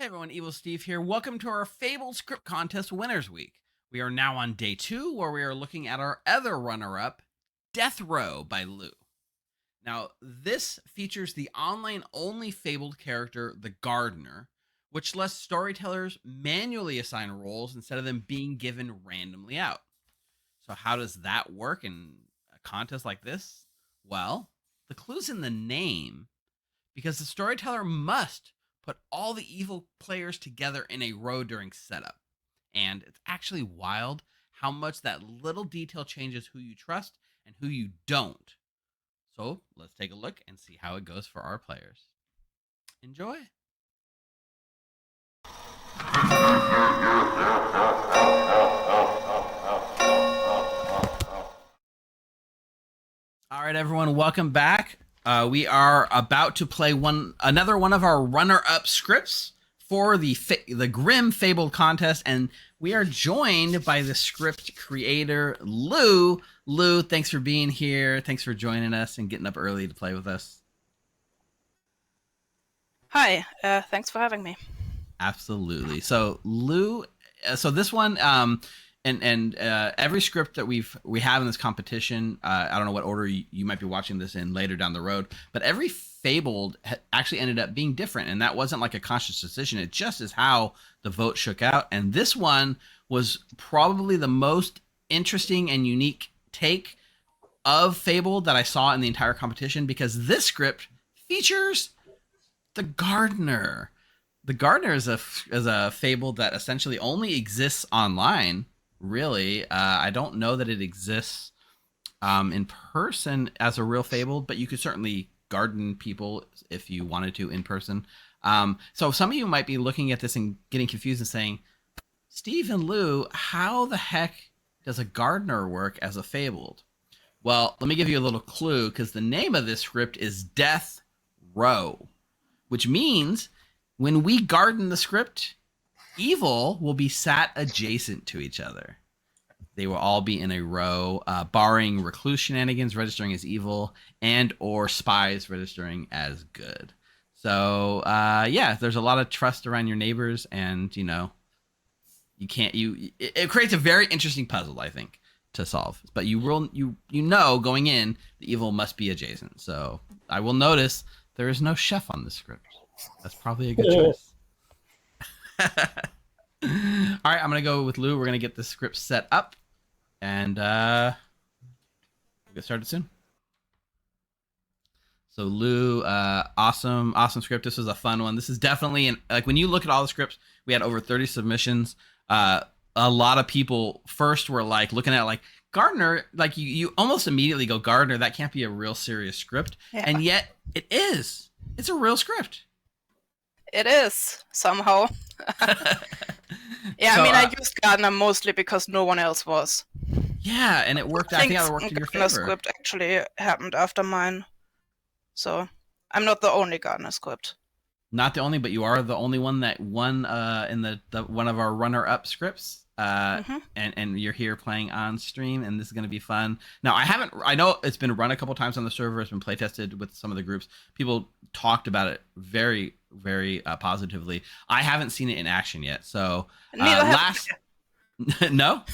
Hey everyone, Evil Steve here. Welcome to our Fabled Script Contest Winners Week. We are now on day 2 where we are looking at our other runner-up, Death Row by Lou. Now, this features the online-only Fabled character, the Gardener, which lets storytellers manually assign roles instead of them being given randomly out. So how does that work in a contest like this? Well, the clue's in the name, because the storyteller must put all the evil players together in a row during setup. And it's actually wild how much that little detail changes who you trust and who you don't. So let's take a look and see how it goes for our players. Enjoy. All right, everyone, welcome back. We are about to play another one of our runner-up scripts for the Grim Fabled Contest, and we are joined by the script creator, Lou. Lou, thanks for being here. Thanks for joining us and getting up early to play with us. Hi, thanks for having me. Absolutely. So, Lou, so this one, and every script that we have in this competition, I don't know what order you might be watching this in later down the road, but every Fabled actually ended up being different, and that wasn't like a conscious decision. It just is how the vote shook out, and this one was probably the most interesting and unique take of Fabled that I saw in the entire competition, because this script features the Gardener. The Gardener is a Fable that essentially only exists online. Really, I don't know that it exists in person as a real Fable, but you could certainly garden people if you wanted to in person. So some of you might be looking at this and getting confused and saying, Steve and Lou, how the heck does a gardener work as a Fabled? Well, let me give you a little clue, because the name of this script is Death Row, which means when we garden the script, evil will be sat adjacent to each other. They will all be in a row, barring recluse shenanigans registering as evil and or spies registering as good. So yeah, there's a lot of trust around your neighbors, and it creates a very interesting puzzle, I think, to solve. But you know going in, the evil must be adjacent. So I will notice there is no chef on this script. That's probably a good choice. All right, I'm going to go with Lou. We're going to get the script set up, and we'll get started soon. So Lou, awesome script. This was a fun one. This is definitely, like, when you look at all the scripts, we had over 30 submissions. A lot of people first were like looking at like Gardener, like you almost immediately go, Gardener, that can't be a real serious script. Yeah. And yet it is. It's a real script. It is, somehow. Yeah, so, I mean, I used Gardener mostly because no one else was. Yeah, and it worked. I think it worked in your favor. The script actually happened after mine. So I'm not the only Gardener script. Not the only, but you are the only one that won in the one of our runner-up scripts. And you're here playing on stream, and this is going to be fun. Now, I know it's been run a couple times on the server. It's been play tested with some of the groups. People talked about it very, very positively. I haven't seen it in action yet. So no, not yet. No.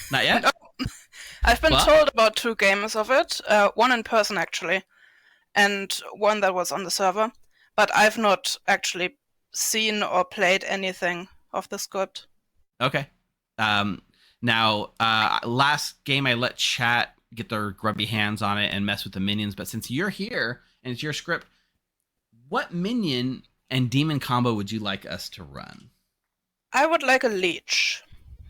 I've been told about 2 games of it, one in person actually, and one that was on the server. But I've not actually seen or played anything of the script. Okay. Now, last game I let chat get their grubby hands on it and mess with the minions. But since you're here and it's your script, what minion and demon combo would you like us to run? I would like a leech.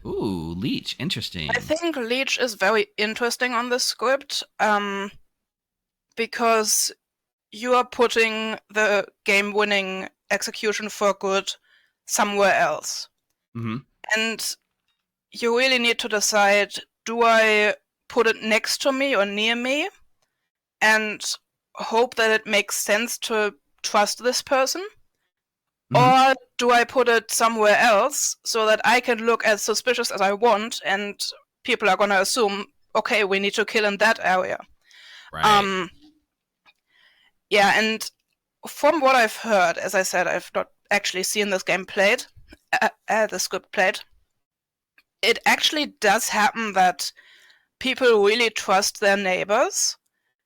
Ooh, leech. Interesting. I think leech is very interesting on this script, because you are putting the game-winning execution for good somewhere else. Mm-hmm. And you really need to decide, do I put it next to me or near me and hope that it makes sense to trust this person? Mm-hmm. Or do I put it somewhere else so that I can look as suspicious as I want and people are going to assume, okay, we need to kill in that area. Right. Yeah, and from what I've heard, as I said, I've not actually seen this game played, the script played, it actually does happen that people really trust their neighbors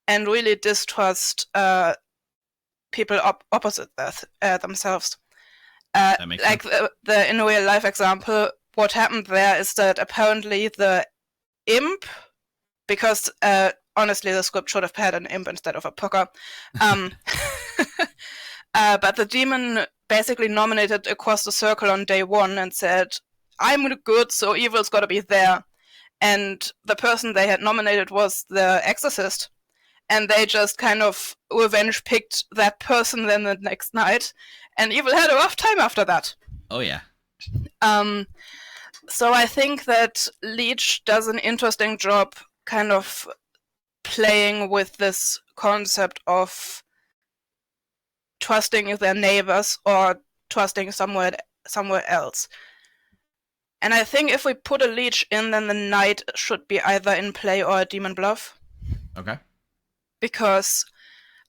and really distrust people opposite themselves. That makes like sense. the in real life example, what happened there is that apparently the imp, because honestly the script should have had an imp instead of a poker, but the demon basically nominated across the circle on day one and said, I'm good, so evil's gotta be there. And the person they had nominated was the exorcist. And they just kind of revenge picked that person then the next night. And evil had a rough time after that. Oh, yeah. So I think that Leech does an interesting job kind of playing with this concept of trusting their neighbors or trusting somewhere else. And I think if we put a Leech in, then the Knight should be either in play or a Demon Bluff. Okay. Because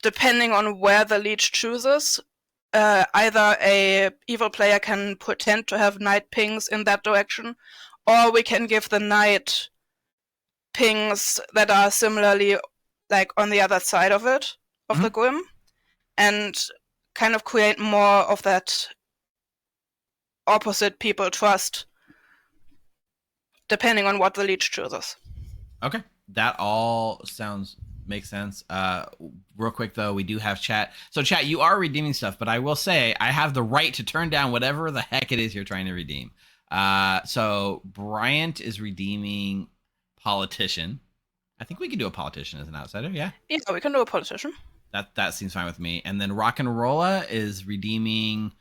depending on where the Leech chooses, either a evil player can pretend to have Knight pings in that direction, or we can give the Knight pings that are similarly like on the other side of it, of the Grim, and kind of create more of that opposite people trust, depending on what the Leech chooses. Okay. That all makes sense. Real quick though, we do have chat. So chat, you are redeeming stuff, but I will say I have the right to turn down whatever the heck it is you're trying to redeem. So Bryant is redeeming politician. I think we can do a politician as an outsider. Yeah. Yeah, we can do a politician. That seems fine with me. And then Rock and Rolla is redeeming.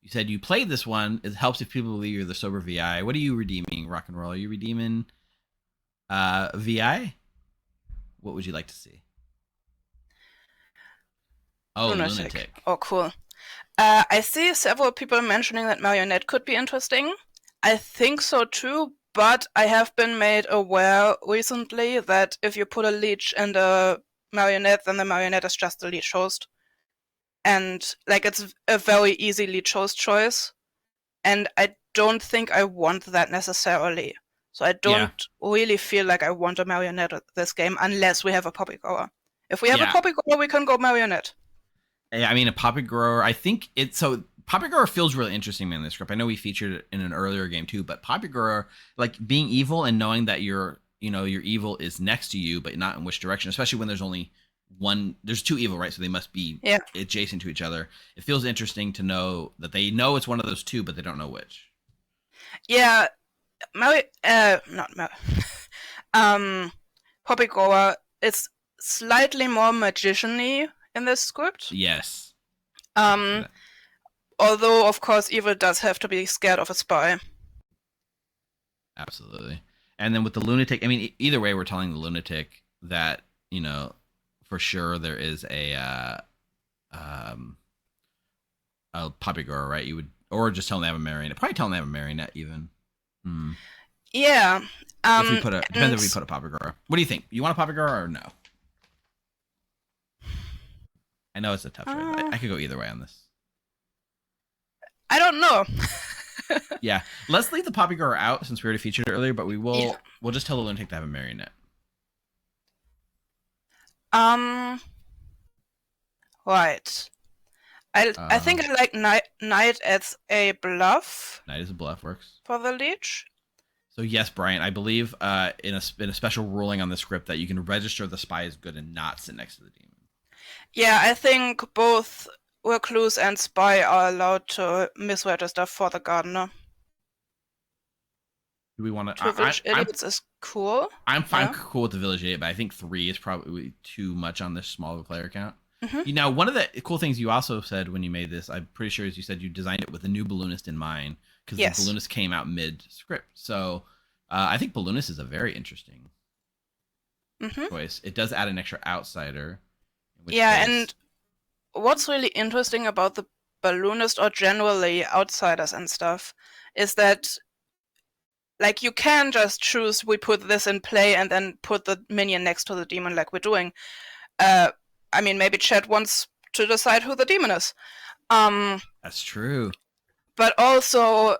You said you played this one. It helps if people believe you're the sober VI. What are you redeeming, Rock and Roll? Are you redeeming VI? What would you like to see? Oh, Lunatic. Oh, cool. I see several people mentioning that Marionette could be interesting. I think so too, but I have been made aware recently that if you put a Leech and a Marionette, then the Marionette is just the Leech host. And like it's a very easy Leech host choice. And I don't think I want that necessarily. So I don't really feel like I want a Marionette at this game unless we have a Poppy Grower. If we have a Poppy Grower, we can go Marionette. Yeah, I mean, a Poppy Grower, I think it's so. Poppy Grower feels really interesting in this script. I know we featured it in an earlier game too, but Poppy Grower, like being evil and knowing that your evil is next to you, but not in which direction, especially when there's only one, there's two evil, right? So they must be adjacent to each other. It feels interesting to know that they know it's one of those two, but they don't know which. Yeah. Poppy Grower is slightly more magician-y in this script. Yes. Although, of course, evil does have to be scared of a spy. Absolutely. And then with the Lunatic, I mean, either way, we're telling the Lunatic that, for sure there is a Poppy Grower, right? You would, or just tell them they have a Marionette. Probably tell them they have a Marionette even. Yeah. If we put depends if we put a Poppy Grower. What do you think? You want a Poppy Grower or no? I know it's a tough choice. I could go either way on this. I don't know. Yeah, let's leave the Poppy Grower out since we already featured it earlier, but we'll just tell the Lunatic to have a Marionette. Right. I think I like Knight as a bluff. Knight as a bluff works for the Leech. So yes, Brian, I believe in a special ruling on the script that you can register the spy as good and not sit next to the demon. Yeah, I think both Recluse and Spy are allowed to misregister for the Gardener. Do we want to? Village Idiots is cool. I'm fine, cool with the Village Idiot, but I think 3 is probably too much on this small of a player count. Mm-hmm. One of the cool things you also said when you made this, I'm pretty sure, is you said you designed it with a new balloonist in mind because the balloonist came out mid-script. So I think balloonist is a very interesting choice. It does add an extra outsider. And what's really interesting about the balloonist or generally outsiders and stuff is that like you can just choose we put this in play and then put the minion next to the demon like we're doing. I mean, maybe Chad wants to decide who the demon is. That's true. But also,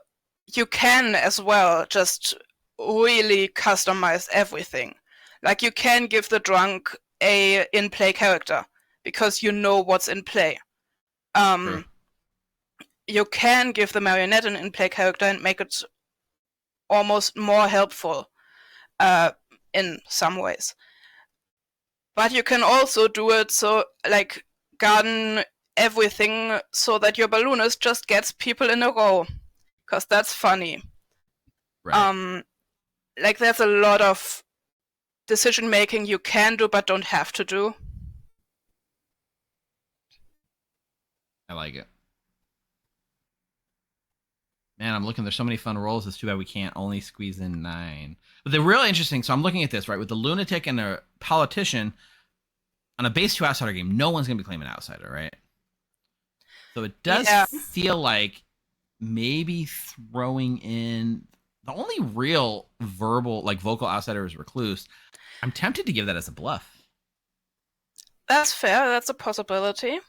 you can as well just really customize everything. Like, you can give the drunk a in-play character because you know what's in play. True. You can give the marionette an in-play character and make it almost more helpful in some ways. But you can also do it so, like, garden everything so that your balloonist just gets people in a row, because that's funny. Right. Like, there's a lot of decision making you can do but don't have to do. I like it. Man, I'm looking. There's so many fun roles. It's too bad we can't only squeeze in 9. But they're really interesting. So I'm looking at this, right? With the lunatic and the politician, on a base 2 outsider game, no one's going to be claiming outsider, right? So it does feel like maybe throwing in the only real vocal outsider is recluse. I'm tempted to give that as a bluff. That's fair. That's a possibility.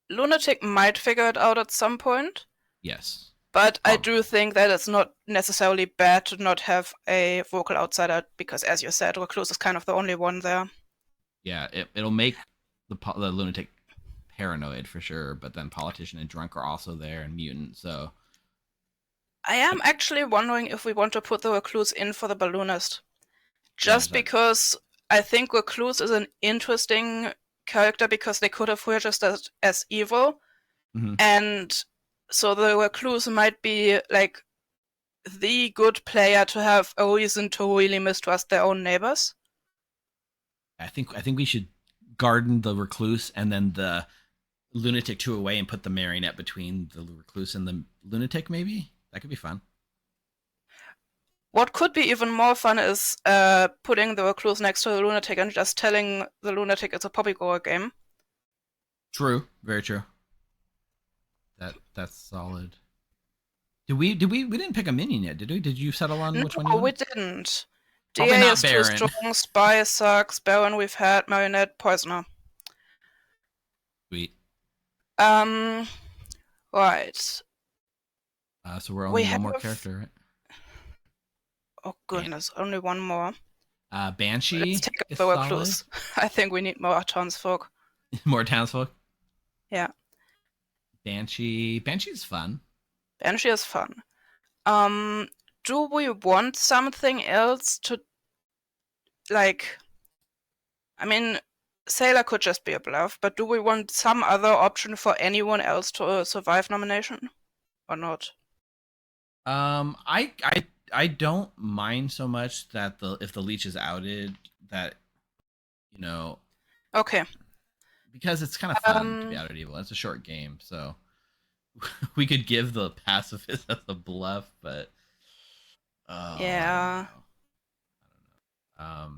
Lunatic might figure it out at some point. Yes. But I do think that it's not necessarily bad to not have a vocal outsider because, as you said, recluse is kind of the only one there. Yeah, it'll make the lunatic paranoid for sure, but then politician and drunk are also there, and mutant. So I am actually wondering if we want to put the recluse in for the balloonist, just because I think recluse is an interesting character because they could have registered as evil, and so the recluse might be like the good player to have a reason to really mistrust their own neighbors. I think we should garden the recluse and then the lunatic 2 away and put the marionette between the recluse and the lunatic. Maybe that could be fun. What could be even more fun is putting the recluse next to the lunatic and just telling the lunatic it's a poppygrower game. True, very true. That's solid. We didn't pick a minion yet, did we? Did you settle on which one you No, wanted? we didn't. Probably DA not is Baron. too strong, Spy sucks, Baron we've had, Marionette, Poisoner. Sweet. Right. So we're only one more character, right? Oh goodness, only one more. Banshee. Let's take up the recluse. I think we need more townsfolk. More townsfolk? Yeah. Banshee's fun. Banshee is fun. Do we want something else to, like, I mean, Sailor could just be a bluff, but do we want some other option for anyone else to survive nomination? Or not? I don't mind so much that if the leech is outed, that, you know. Okay. Because it's kind of fun to be outed evil. It's a short game, so we could give the pacifist as a bluff, but yeah. I don't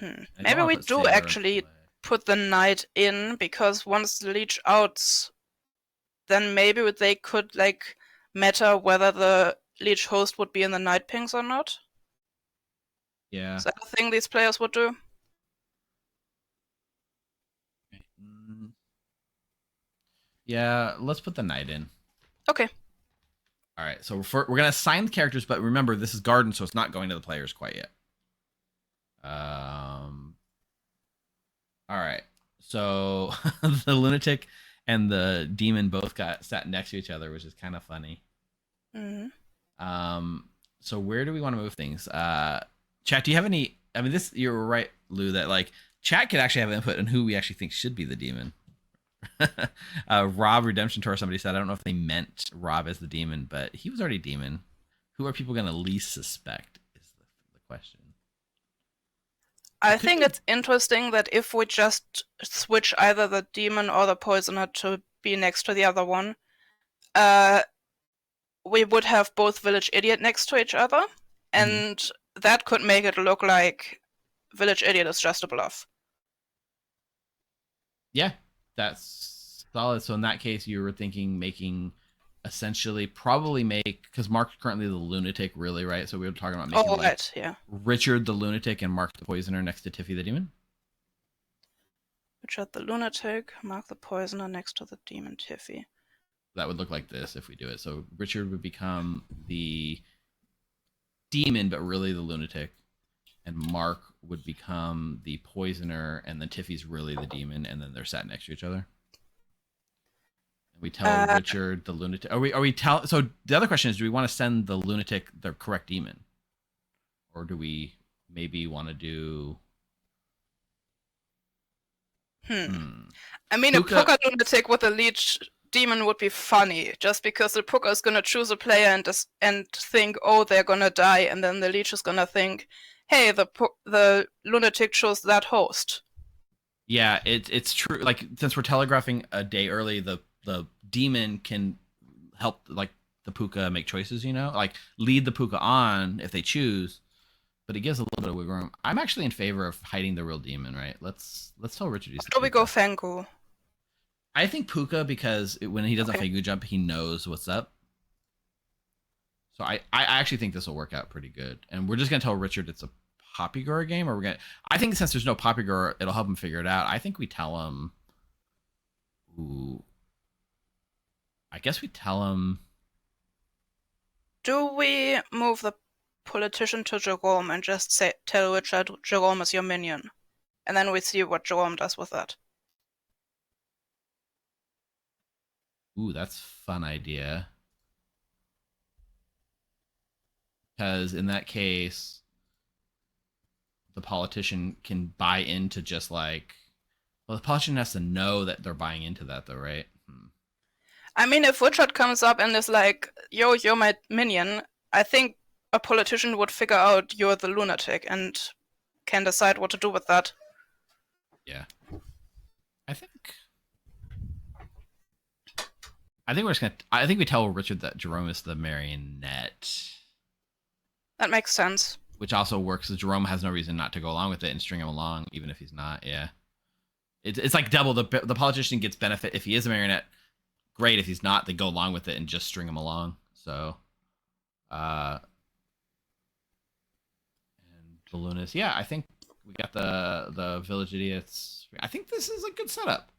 know. Maybe we do actually put the knight in, because once the leech outs, then maybe they could, like, matter whether the leech host would be in the knight pings or not. Yeah. Is that a thing these players would do? Yeah, let's put the knight in. Okay. All right, so we're going to assign the characters, but remember, this is garden, so it's not going to the players quite yet. All right, so the lunatic and the demon both sat next to each other, which is kind of funny. So where do we want to move things? Chat, do you have any? I mean, you're right, Lou, that like chat could actually have input on who we actually think should be the demon. Rob Redemption Tour, somebody said, I don't know if they meant Rob as the demon, but he was already demon. Who are people going to least suspect is the question. I think it's interesting that if we just switch either the demon or the poisoner to be next to the other one, we would have both Village Idiot next to each other, and that could make it look like Village Idiot is just a bluff. Yeah, that's solid. So in that case, you were thinking making essentially because Mark's currently the lunatic, really, right? So we were talking about making Richard the lunatic and Mark the poisoner next to Tiffy the demon. Richard the lunatic, mark the poisoner next to the demon Tiffy. That would look like this if we do it. So Richard would become the demon, but really the lunatic. And Mark would become the poisoner, and then Tiffy's really the demon, and then they're sat next to each other. And we tell Richard the lunatic. So the other question is, do we want to send the lunatic the correct demon? Or do we maybe want to do... I mean, a Puka lunatic with a leech demon would be funny, just because the Puka is gonna choose a player and think, oh, they're gonna die, and then the leech is gonna think, hey, the lunatic chose that host. Yeah, it's true. Like, since we're telegraphing a day early, the demon can help like the Puka make choices. Like lead the Puka on if they choose. But it gives a little bit of wiggle room. I'm actually in favor of hiding the real demon, right? Let's tell Richard he's the Or we go Fangu. I think Puka, because when he does a Fangu jump, he knows what's up. So I actually think this will work out pretty good. And we're just gonna tell Richard it's a Poppygore game, or I think since there's no Poppygore, it'll help him figure it out. I think we tell him. I guess we tell him. Do we move the politician to Jerome and just tell Richard Jerome is your minion, and then we see what Jerome does with that? Ooh, that's a fun idea. Because in that case, the politician can buy into just like... Well, the politician has to know that they're buying into that, though, right? I mean, if Richard comes up and is like, yo, you're my minion, I think a politician would figure out you're the lunatic and can decide what to do with that. Yeah. I think we're just gonna... I think we tell Richard that Jerome is the marionette. That makes sense. Which also works, because Jerome has no reason not to go along with it and string him along, even if he's not. Yeah. It's like double. The politician gets benefit if he is a marionette. Great. If he's not, they go along with it and just string him along. So, and Balloonist. Yeah, I think we got the village idiots. I think this is a good setup.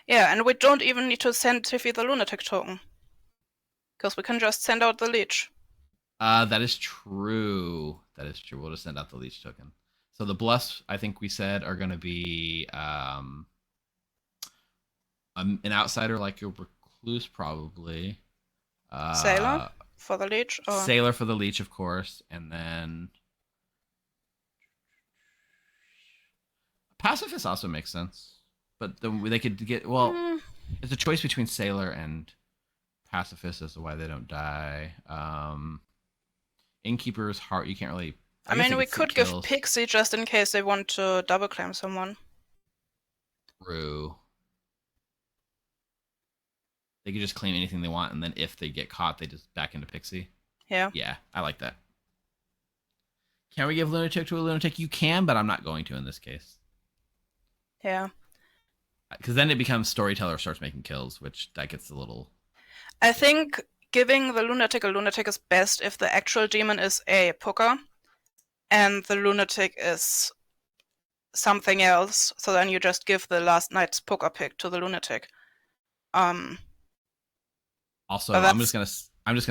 Yeah, and we don't even need to send Tiffy the lunatic token, because we can just send out the leech. That is true. That is true. We'll just send out the leech token. So the bluffs, I think we said, are going to be an outsider like your recluse, probably. Sailor for the leech? Or... Sailor for the leech, of course. And then... Pacifist also makes sense. But they could get... Well, it's a choice between Sailor and Pacifist as to why they don't die. Innkeeper's Heart, you can't really... I mean, we could give Pixie just in case they want to double claim someone. True. They could just claim anything they want, and then if they get caught, they just back into Pixie. Yeah. Yeah, I like that. Can we give Lunatic to a Lunatic? You can, but I'm not going to in this case. Yeah. Because then it becomes Storyteller starts making kills, which that gets a little... I think giving the Lunatic a Lunatic is best if the actual demon is a Puka, and the Lunatic is something else, so then you just give the last night's Puka pick to the Lunatic. Also, I'm just gonna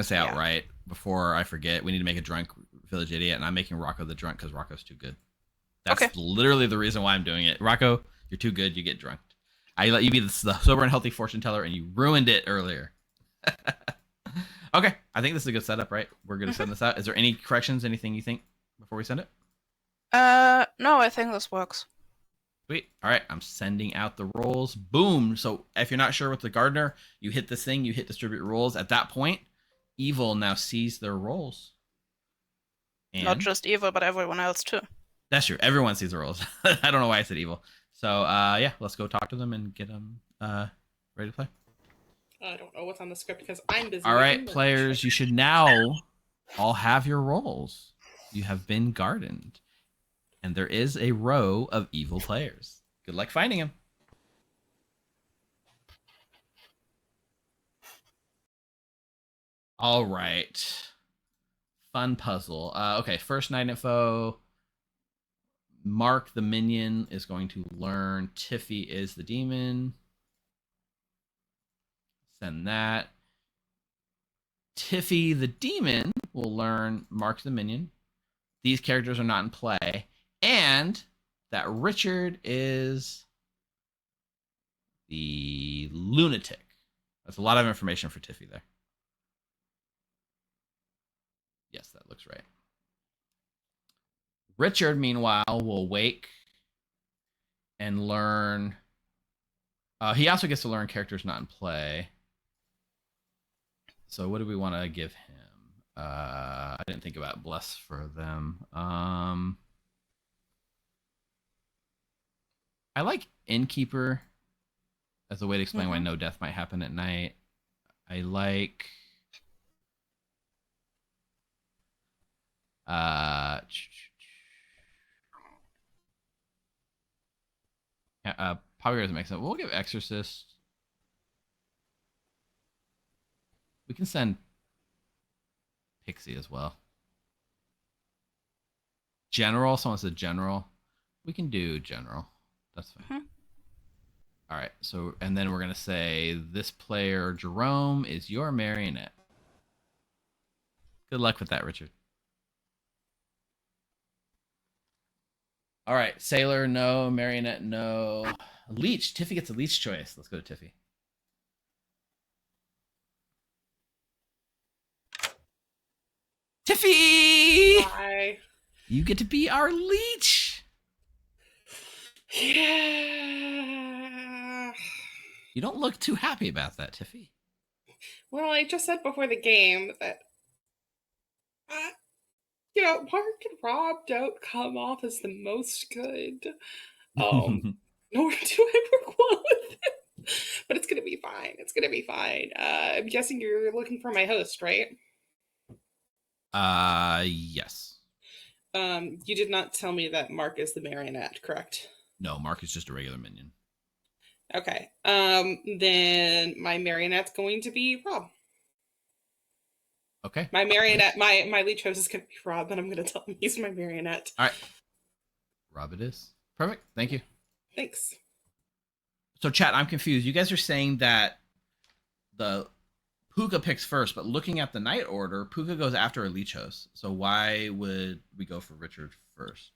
say outright before I forget, we need to make a drunk village idiot, and I'm making Rocco the drunk because Rocco's too good. That's literally the reason why I'm doing it. Rocco, you're too good. You get drunk. I let you be the sober and healthy fortune teller, and you ruined it earlier. Okay, I think this is a good setup, right? We're gonna send this out. Is there any corrections? Anything you think before we send it? No, I think this works. Sweet. All right, I'm sending out the rolls. Boom. So if you're not sure with the gardener, you hit this thing, you hit distribute rolls. At that point, Evil now sees their rolls. And not just Evil, but everyone else too. That's true. Everyone sees the rolls. I don't know why I said Evil. So yeah, let's go talk to them and get them ready to play. I don't know what's on the script because I'm busy. All right, players, you should now all have your rolls. You have been gardened. And there is a row of evil players. Good luck finding them. All right. Fun puzzle. Okay, first night info. Mark the minion is going to learn Tiffy is the demon. Send that. Tiffy the demon will learn Mark the minion. These characters are not in play. And that Richard is the lunatic. That's a lot of information for Tiffy there. Yes, that looks right. Richard, meanwhile, will wake and learn. He also gets to learn characters not in play. So what do we want to give him? I didn't think about bless for them. I like innkeeper as a way to explain why no death might happen at night. I like probably doesn't make sense. We'll give exorcist. We can send Pixie as well. General. Someone said general. We can do general. That's fine. All right. So, and then we're going to say this player, Jerome, is your marionette. Good luck with that, Richard. All right. Sailor, no. Marionette, no. Leech. Tiffy gets a leech choice. Let's go to Tiffy. Tiffy! Hi. You get to be our leech. Yeah. You don't look too happy about that, Tiffy. Well, I just said before the game that, Mark and Rob don't come off as the most good. Nor do I work well with it. But it's gonna be fine. It's gonna be fine. I'm guessing you're looking for my host, right? Yes. You did not tell me that Mark is the marionette, correct? No, Mark is just a regular minion. Okay. Then my marionette's going to be Rob. Okay. My marionette, my lead host is going to be Rob, and I'm going to tell him he's my marionette. All right. Rob it is. Perfect. Thank you. Thanks. So, chat, I'm confused. You guys are saying that the Puka picks first, but looking at the night order, Puka goes after a leech host. So why would we go for Richard first?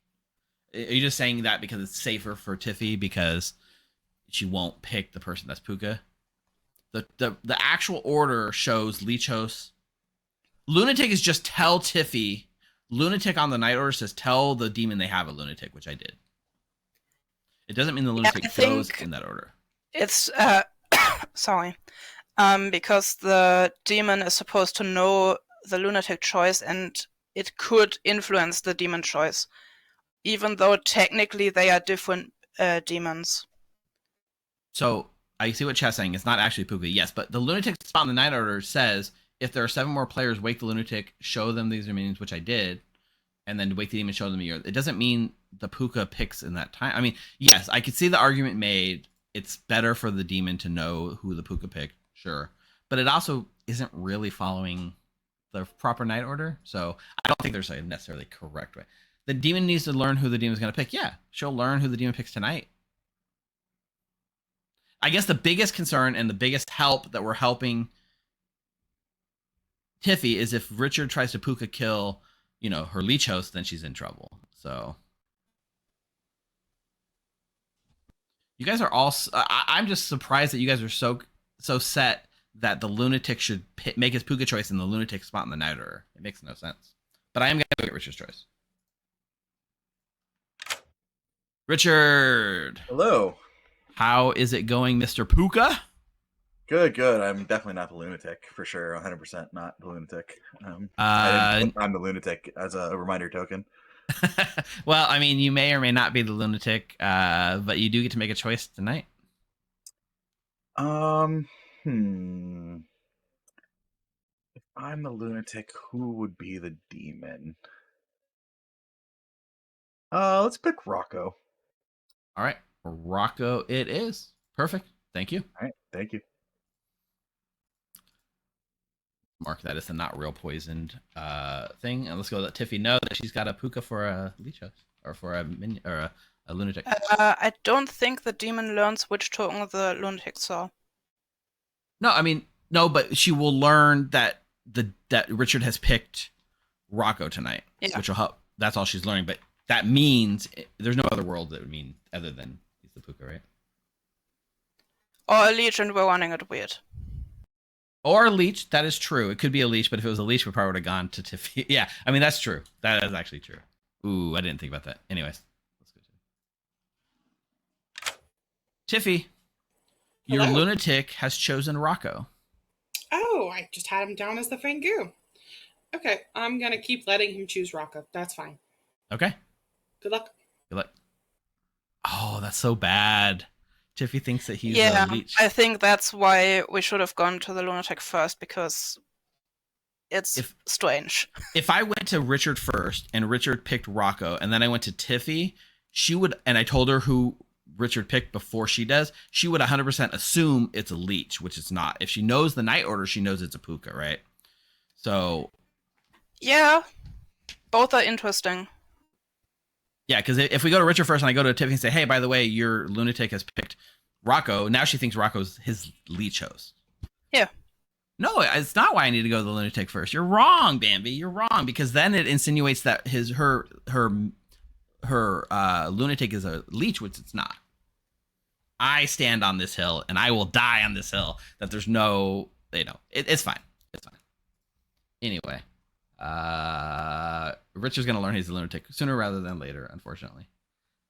Are you just saying that because it's safer for Tiffy because she won't pick the person that's Puka? The actual order shows leech host. Lunatic is just tell Tiffy. Lunatic on the night order says tell the demon they have a lunatic, which I did. It doesn't mean the lunatic goes in that order. It's sorry. Because the demon is supposed to know the lunatic choice and it could influence the demon choice, even though technically they are different demons. So I see what chat's saying. It's not actually Puka, yes, but the lunatic spot in the night order says if there are 7 more players, wake the lunatic, show them these are minions, which I did, and then wake the demon, show them the. It doesn't mean the Puka picks in that time. I mean, yes, I could see the argument made. It's better for the demon to know who the Puka picked, sure. But it also isn't really following the proper night order. So I don't think there's a necessarily correct way. The demon needs to learn who the demon's going to pick. Yeah, she'll learn who the demon picks tonight. I guess the biggest concern and the biggest help that we're helping Tiffy is if Richard tries to Puka kill, her leech host, then she's in trouble. So you guys are all. I'm just surprised that you guys are so set that the lunatic should make his Puka choice in the lunatic spot in the night order. It makes no sense. But I am going to get Richard's choice. Richard. Hello. How is it going, Mr. Puka? Good. I'm definitely not the lunatic, for sure. 100% not the lunatic. I'm the lunatic as a reminder token. Well, I mean, you may or may not be the lunatic, but you do get to make a choice tonight. If I'm the lunatic, who would be the demon? Let's pick Rocco. All right. Rocco it is. Perfect. Thank you. All right. Thank you. Mark that as the not real poisoned thing. And let's go let Tiffy know that she's got a Puka for a leech host. or for a minion or a lunatic? I don't think the demon learns which token the lunatic saw. No, I mean no, but she will learn that that Richard has picked Rocco tonight, which will help. That's all she's learning. But that means there's no other world that would mean other than he's the Puka, right? Or a leech, and we're running it weird. Or a leech. That is true. It could be a leech, but if it was a leech, we probably would have gone to Tiffy. Yeah, I mean that's true. That is actually true. Ooh, I didn't think about that. Anyways, let's go to Tiffy. Your Hello. lunatic has chosen Rocco. Oh, I just had him down as the Fangu. Okay, I'm gonna keep letting him choose Rocco. That's fine. Okay. Good luck. Good luck. Oh, that's so bad. Tiffy thinks that he's Yeah, a leech. I think that's why we should have gone to the lunatic first, because it's strange. If I went to Richard first and Richard picked Rocco, and then I went to Tiffy, she would, and I told her who Richard picked before she does, she would 100% assume it's a leech, which it's not. If she knows the night order, she knows it's a puka, right? So yeah, both are interesting. Yeah, because if we go to Richard first and I go to Tiffany and say, hey, by the way, your lunatic has picked Rocco, now she thinks Rocco's his leech host. Yeah. No, it's not why I need to go to the lunatic first. You're wrong, Bambi. You're wrong, because then it insinuates that her lunatic is a leech, which it's not. I stand on this hill and I will die on this hill that there's no, it's fine. It's fine. Anyway. Richard's gonna learn he's a lunatic sooner rather than later, unfortunately.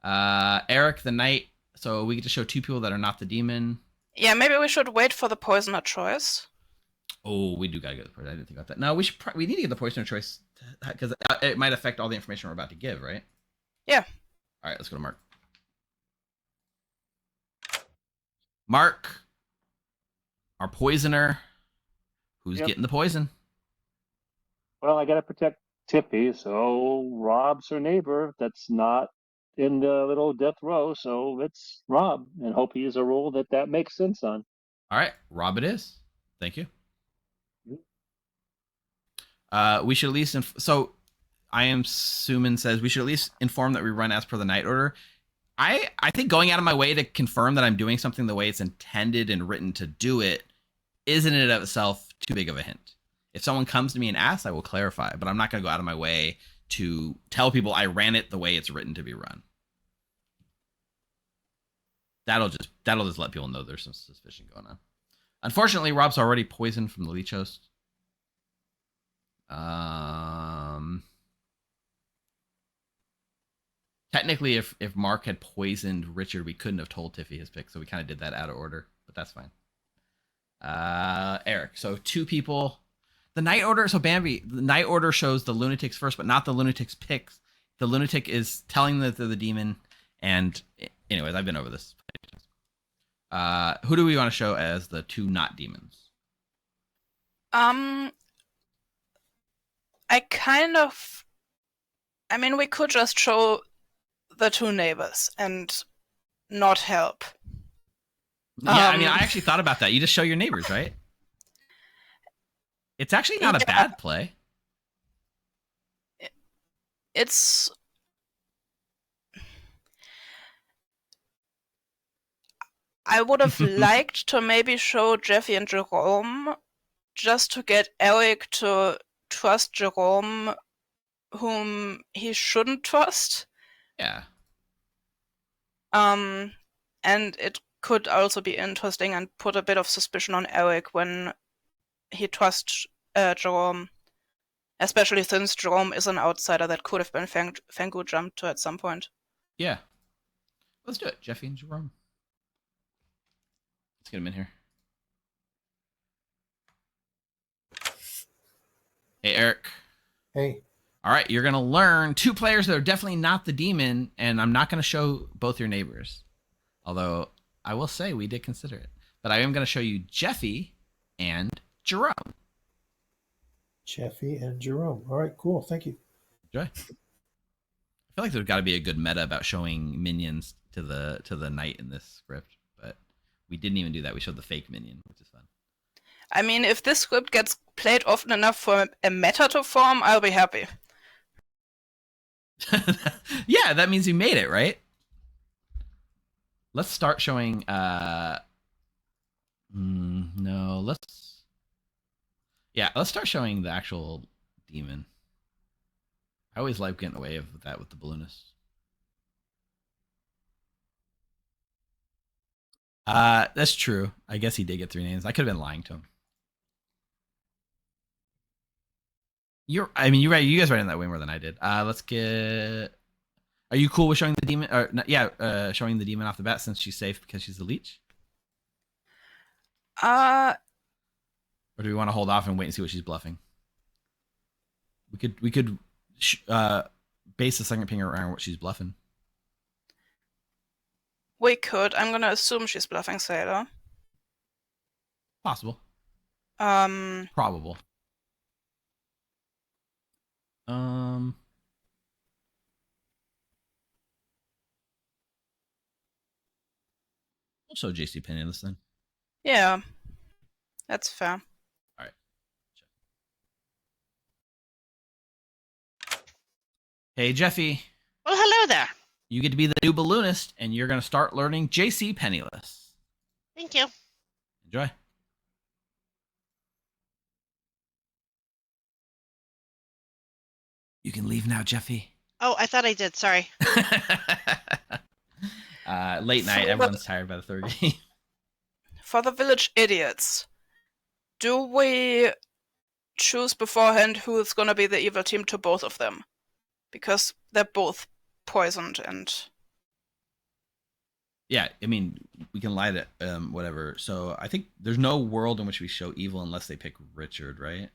Eric the knight. So we get to show two people that are not the demon. Yeah, maybe we should wait for the poisoner choice. Oh, we do gotta get the poisoner. I didn't think about that. No, we need to get the poisoner choice because it might affect all the information we're about to give, right? Yeah. All right, let's go to Mark. Mark, our poisoner, who's getting the poison? Well, I got to protect Tippy, so Rob's her neighbor. That's not in the little death row, so it's Rob, and hope he's a role that makes sense on. All right, Rob it is. Thank you. We should at least so I am Suman says we should at least inform that we run as per the night order. I think going out of my way to confirm that I'm doing something the way it's intended and written to do it isn't in and of itself too big of a hint. If someone comes to me and asks, I will clarify, but I'm not going to go out of my way to tell people I ran it the way it's written to be run. That'll just let people know there's some suspicion going on. Unfortunately, Rob's already poisoned from the leech host. Technically, if Mark had poisoned Richard, we couldn't have told Tiffy his pick, so we kind of did that out of order, but that's fine. Eric, so two people. The night order, so Bambi, the night order shows the lunatics first, but not the lunatics picks. The lunatic is telling that they're the demon, and anyways, I've been over this. Who do we want to show as the two not demons? I mean, we could just show the two neighbors and not help. Yeah, I mean, I actually thought about that. You just show your neighbors, right? It's actually not a bad play. It's... I would have liked to maybe show Jeffy and Jerome just to get Eric to trust Jerome, whom he shouldn't trust. Yeah. And it could also be interesting and put a bit of suspicion on Eric when he trusts Jerome, especially since Jerome is an outsider that could have been Fangu jumped to at some point. Yeah. Let's do it, Jeffy and Jerome. Let's get him in here. Hey, Eric. Hey. All right, you're going to learn two players that are definitely not the demon, and I'm not going to show both your neighbors. Although, I will say we did consider it. But I am going to show you Jeffy and Jerome. Jeffy and Jerome. All right, cool. Thank you. Enjoy. I feel like there's got to be a good meta about showing minions to the knight in this script, but we didn't even do that. We showed the fake minion, which is fun. I mean, if this script gets played often enough for a meta to form, I'll be happy. Yeah, that means you made it, right? Let's start showing. No, let's. Yeah, let's start showing the actual demon. I always like getting away with that with the balloonists. That's true. I guess he did get 3 names. I could have been lying to him. You're right. You guys read in that way more than I did. Let's get. Are you cool with showing the demon? Or showing the demon off the bat since she's safe because she's the leech? Or do we want to hold off and wait and see what she's bluffing? We could base the second ping around what she's bluffing. We could. I'm gonna assume she's bluffing Sailor. Possible. Probable. Also JC Penniless then. Yeah. That's fair. All right. Hey Jeffy. Well, hello there. You get to be the new balloonist, and you're going to start learning JC Penniless. Thank you. Enjoy. You can leave now, Jeffy. Oh, I thought I did. Sorry. Late night. Everyone's tired by the third game. For the village idiots, do we choose beforehand who is going to be the evil team to both of them? Because they're both poisoned and... Yeah, I mean, we can lie to whatever. So I think there's no world in which we show evil unless they pick Richard, right?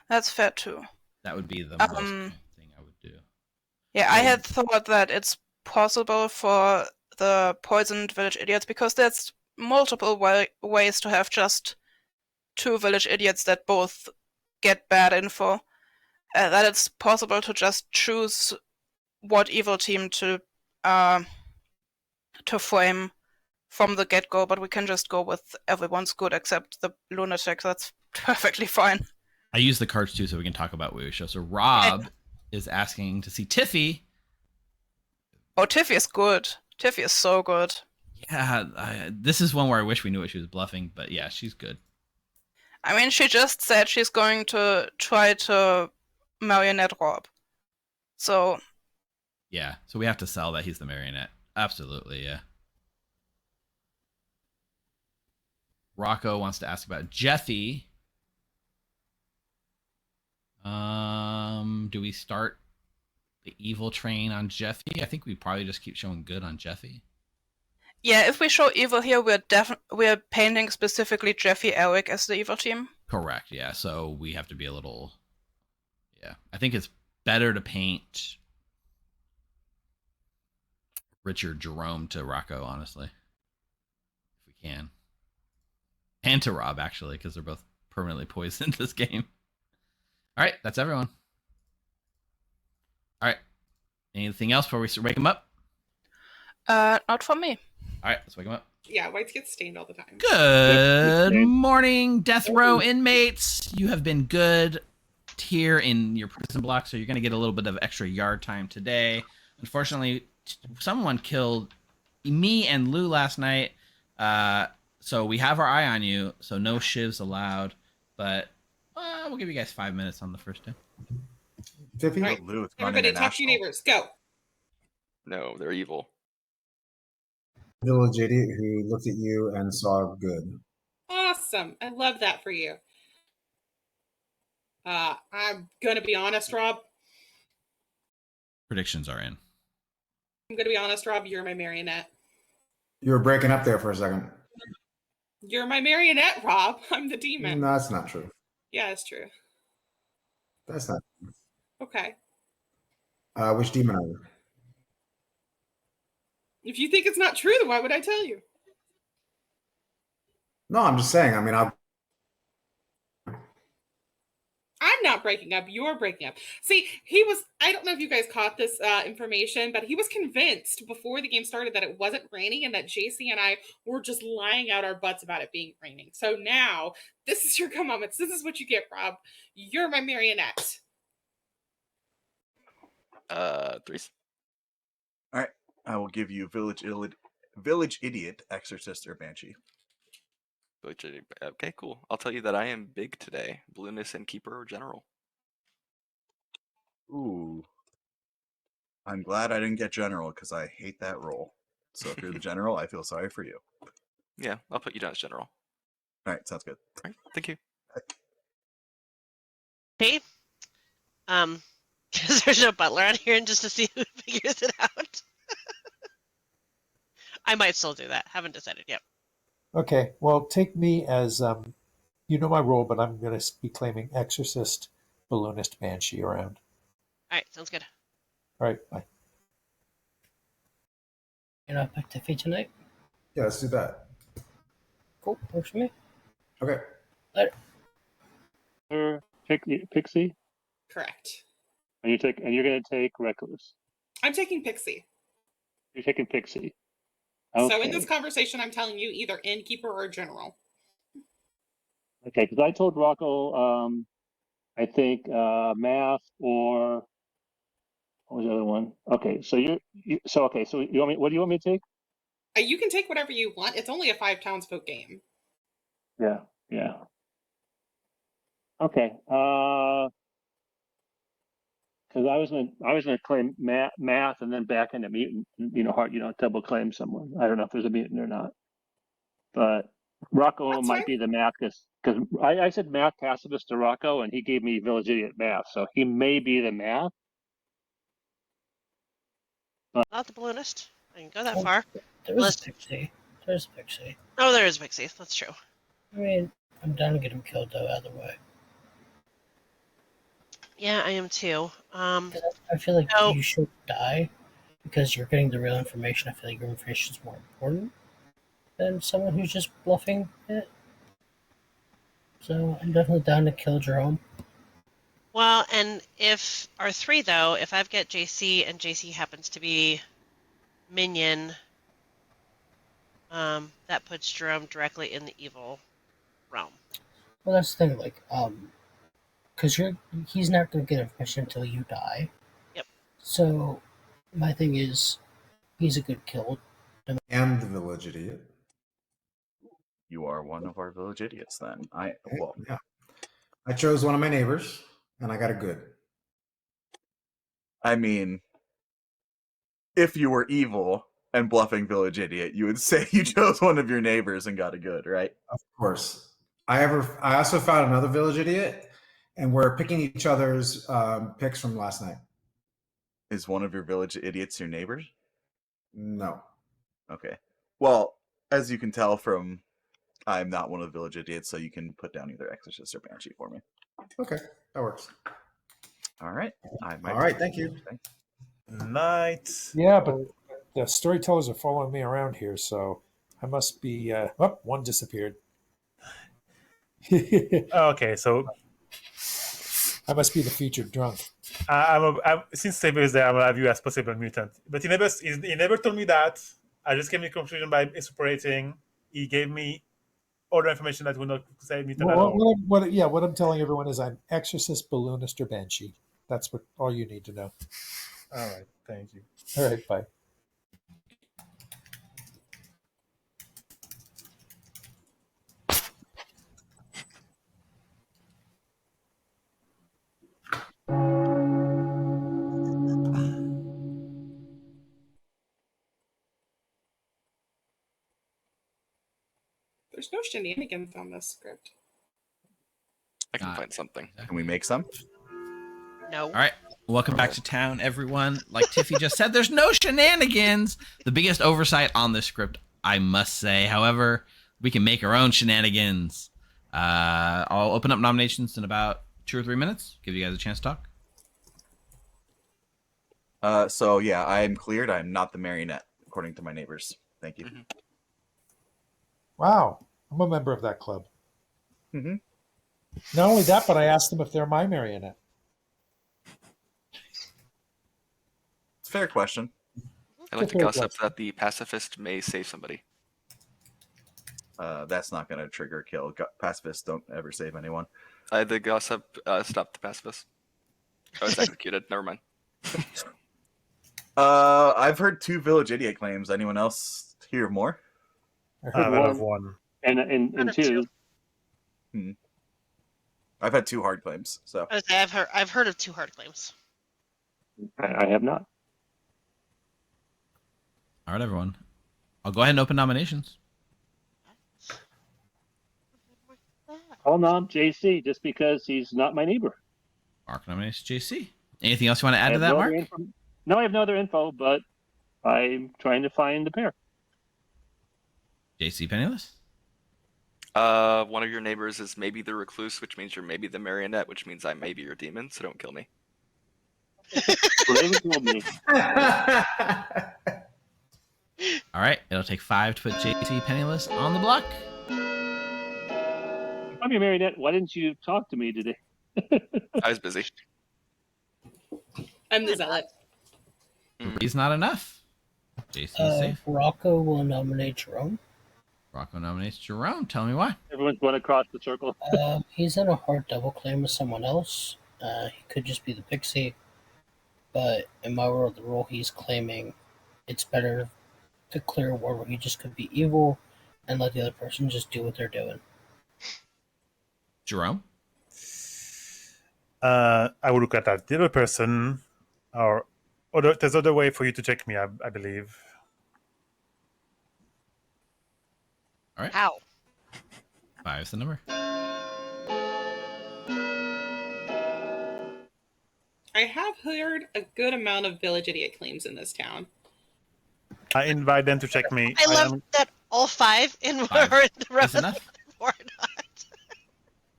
That's fair too. That would be the most thing I would do. Yeah, I had thought that it's possible for the poisoned village idiots because there's multiple ways to have just 2 village idiots that both get bad info. That it's possible to just choose what evil team to frame from the get-go, but we can just go with everyone's good except the lunatic. That's perfectly fine. I use the cards too so we can talk about what we show. So Rob is asking to see Tiffy. Oh, Tiffy is good. Tiffy is so good. Yeah, this is one where I wish we knew what she was bluffing, but yeah, she's good. I mean, she just said she's going to try to marionette Rob. So... Yeah, so we have to sell that he's the marionette. Absolutely, yeah. Rocco wants to ask about Jeffy. Do we start the evil train on Jeffy? I think we probably just keep showing good on Jeffy. Yeah, if we show evil here, we're painting specifically Jeffy Eric as the evil team. Correct, yeah. So we have to be a little... Yeah, I think it's better to paint Richard Jerome to Rocco, honestly. If we can. And to Rob, actually, because they're both permanently poisoned this game. All right, that's everyone. All right. Anything else before we wake them up? Not for me. All right, let's wake them up. Yeah, whites get stained all the time. Good morning, death row inmates. You have been good here in your prison block, so you're going to get a little bit of extra yard time today. Unfortunately, someone killed me and Lou last night, so we have our eye on you, so no shivs allowed, but we'll give you guys 5 minutes on the first day. Tiffy? Right. Everybody talk to your neighbors. Go. No, they're evil. Village idiot who looked at you and saw good. Awesome. I love that for you. I'm going to be honest, Rob. Predictions are in. I'm going to be honest, Rob. You're my marionette. You were breaking up there for a second. You're my marionette, Rob. I'm the demon. No, that's not true. Yeah, it's true. That's not true. Okay. Which demon are you? If you think it's not true, then why would I tell you? No, I'm just saying. I mean, I'm not breaking up. You're breaking up. See, I don't know if you guys caught this information, but he was convinced before the game started that it wasn't raining and that JC and I were just lying out our butts about it being raining. So now, this is your commandments. This is what you get, Rob. You're my marionette. Threes. All right. I will give you Village Idiot, Exorcist, or Banshee. Okay, cool. I'll tell you that I am big today. Balloonist and Keeper or General. Ooh. I'm glad I didn't get General because I hate that role. So if you're the General, I feel sorry for you. Yeah, I'll put you down as General. All right, sounds good. All right, thank you. Hey, because there's no butler on here, and just to see who figures it out. I might still do that. Haven't decided yet. Okay, well, take me as you know my role, but I'm going to be claiming Exorcist, Balloonist, Banshee around. All right, sounds good. All right, bye. You're not back to Tiffy tonight? Yeah, let's do that. Cool, works for me. Okay. Pixie, Correct. and you're going to take Reckless. I'm taking Pixie. You're taking Pixie. So in this conversation, I'm telling you either Innkeeper or General. Okay, because I told Rocco, I think math or what was the other one? Okay, so so you want me? What do you want me to take? You can take whatever you want. It's only a 5 townsfolk game. Yeah. Okay. Because I was gonna claim math and then back into mutant. Double claim someone. I don't know if there's a mutant or not, but Rocco That's might fine. be the math because I said math pacifist to Rocco and he gave me Village Idiot math, so he may be the math. Not the balloonist. I can go that far. There's Pixie. There's Pixie. Oh, there is Pixie. That's true. I mean, I'm down to get him killed though. Either way. Yeah, I am too. I feel like you should die because you're getting the real information. I feel like your information is more important than someone who's just bluffing it. So I'm definitely down to kill Jerome. Well, and if our 3 though, if I've got JC and JC happens to be minion, that puts Jerome directly in the evil realm. Well, that's the thing, like, because he's not going to get information until you die. Yep. So my thing is, he's a good kill. And the Village Idiot. You are one of our Village Idiots then. Yeah. I chose one of my neighbors, and I got a good. I mean, if you were evil and bluffing Village Idiot, you would say you chose one of your neighbors and got a good, right? Of course. I also found another Village Idiot, and we're picking each other's picks from last night. Is one of your Village Idiots your neighbors? No. Okay. Well, as you can tell from, I'm not one of the Village Idiots, so you can put down either Exorcist or Banshee for me. Okay, that works. All right. All right, thank you. Night. Yeah, but the storytellers are following me around here, so I must be. One disappeared. Okay, so I must be the featured drunk. Since Saber is there, I'm gonna have you as possible mutant. But he never told me that. I just came to conclusion by separating. He gave me all the information that would not say mutant at all. What I'm telling everyone is I'm Exorcist, Balloonist, or Banshee. That's all you need to know. All right, thank you. All right, bye. There's no shenanigans on this script. I can find something. Can we make some? No. All right. Welcome back to town, everyone. Like Tiffy just said, there's no shenanigans. The biggest oversight on this script, I must say. However, we can make our own shenanigans. I'll open up nominations in about 2 or 3 minutes. Give you guys a chance to talk. So yeah, I'm cleared. I'm not the marionette, according to my neighbors. Thank you. Mm-hmm. Wow, I'm a member of that club. Mm-hmm. Not only that, but I asked them if they're my marionette. It's a fair question. I like to gossip that the pacifist may save somebody. That's not going to trigger a kill. Pacifists don't ever save anyone. The gossip stopped the pacifist. I was executed. Never mind. I've heard 2 village idiot claims. Anyone else hear more? I heard I've one. And 2. I've had 2 hard claims. So I would say I've heard of 2 hard claims. I have not. All right, everyone. I'll go ahead and open nominations. I'll nom JC just because he's not my neighbor. Mark nominates JC. Anything else you want to add to that, no Mark? No, I have no other info, but I'm trying to find the pair. JC Penniless? One of your neighbors is maybe the recluse, which means you're maybe the marionette, which means I may be your demon, so don't kill me. Raven told me. All right, it'll take 5 to put JC Penniless on the block. I'm your marionette. Why didn't you talk to me today? I was busy. I'm the zealot. 3's not enough. JC's safe. Rocco will nominate Jerome. Rocco nominates Jerome. Tell me why. Everyone's going across the circle. He's in a hard double claim with someone else. He could just be the pixie. But in my world, the role he's claiming, it's better to clear a world where he just could be evil and let the other person just do what they're doing. Jerome? I would look at that. The other person, or there's other way for you to check me, I believe. All right. How? 5's the number. I have heard a good amount of village idiot claims in this town. I invite them to check me. I love that all 5 in 5 the is enough. or not.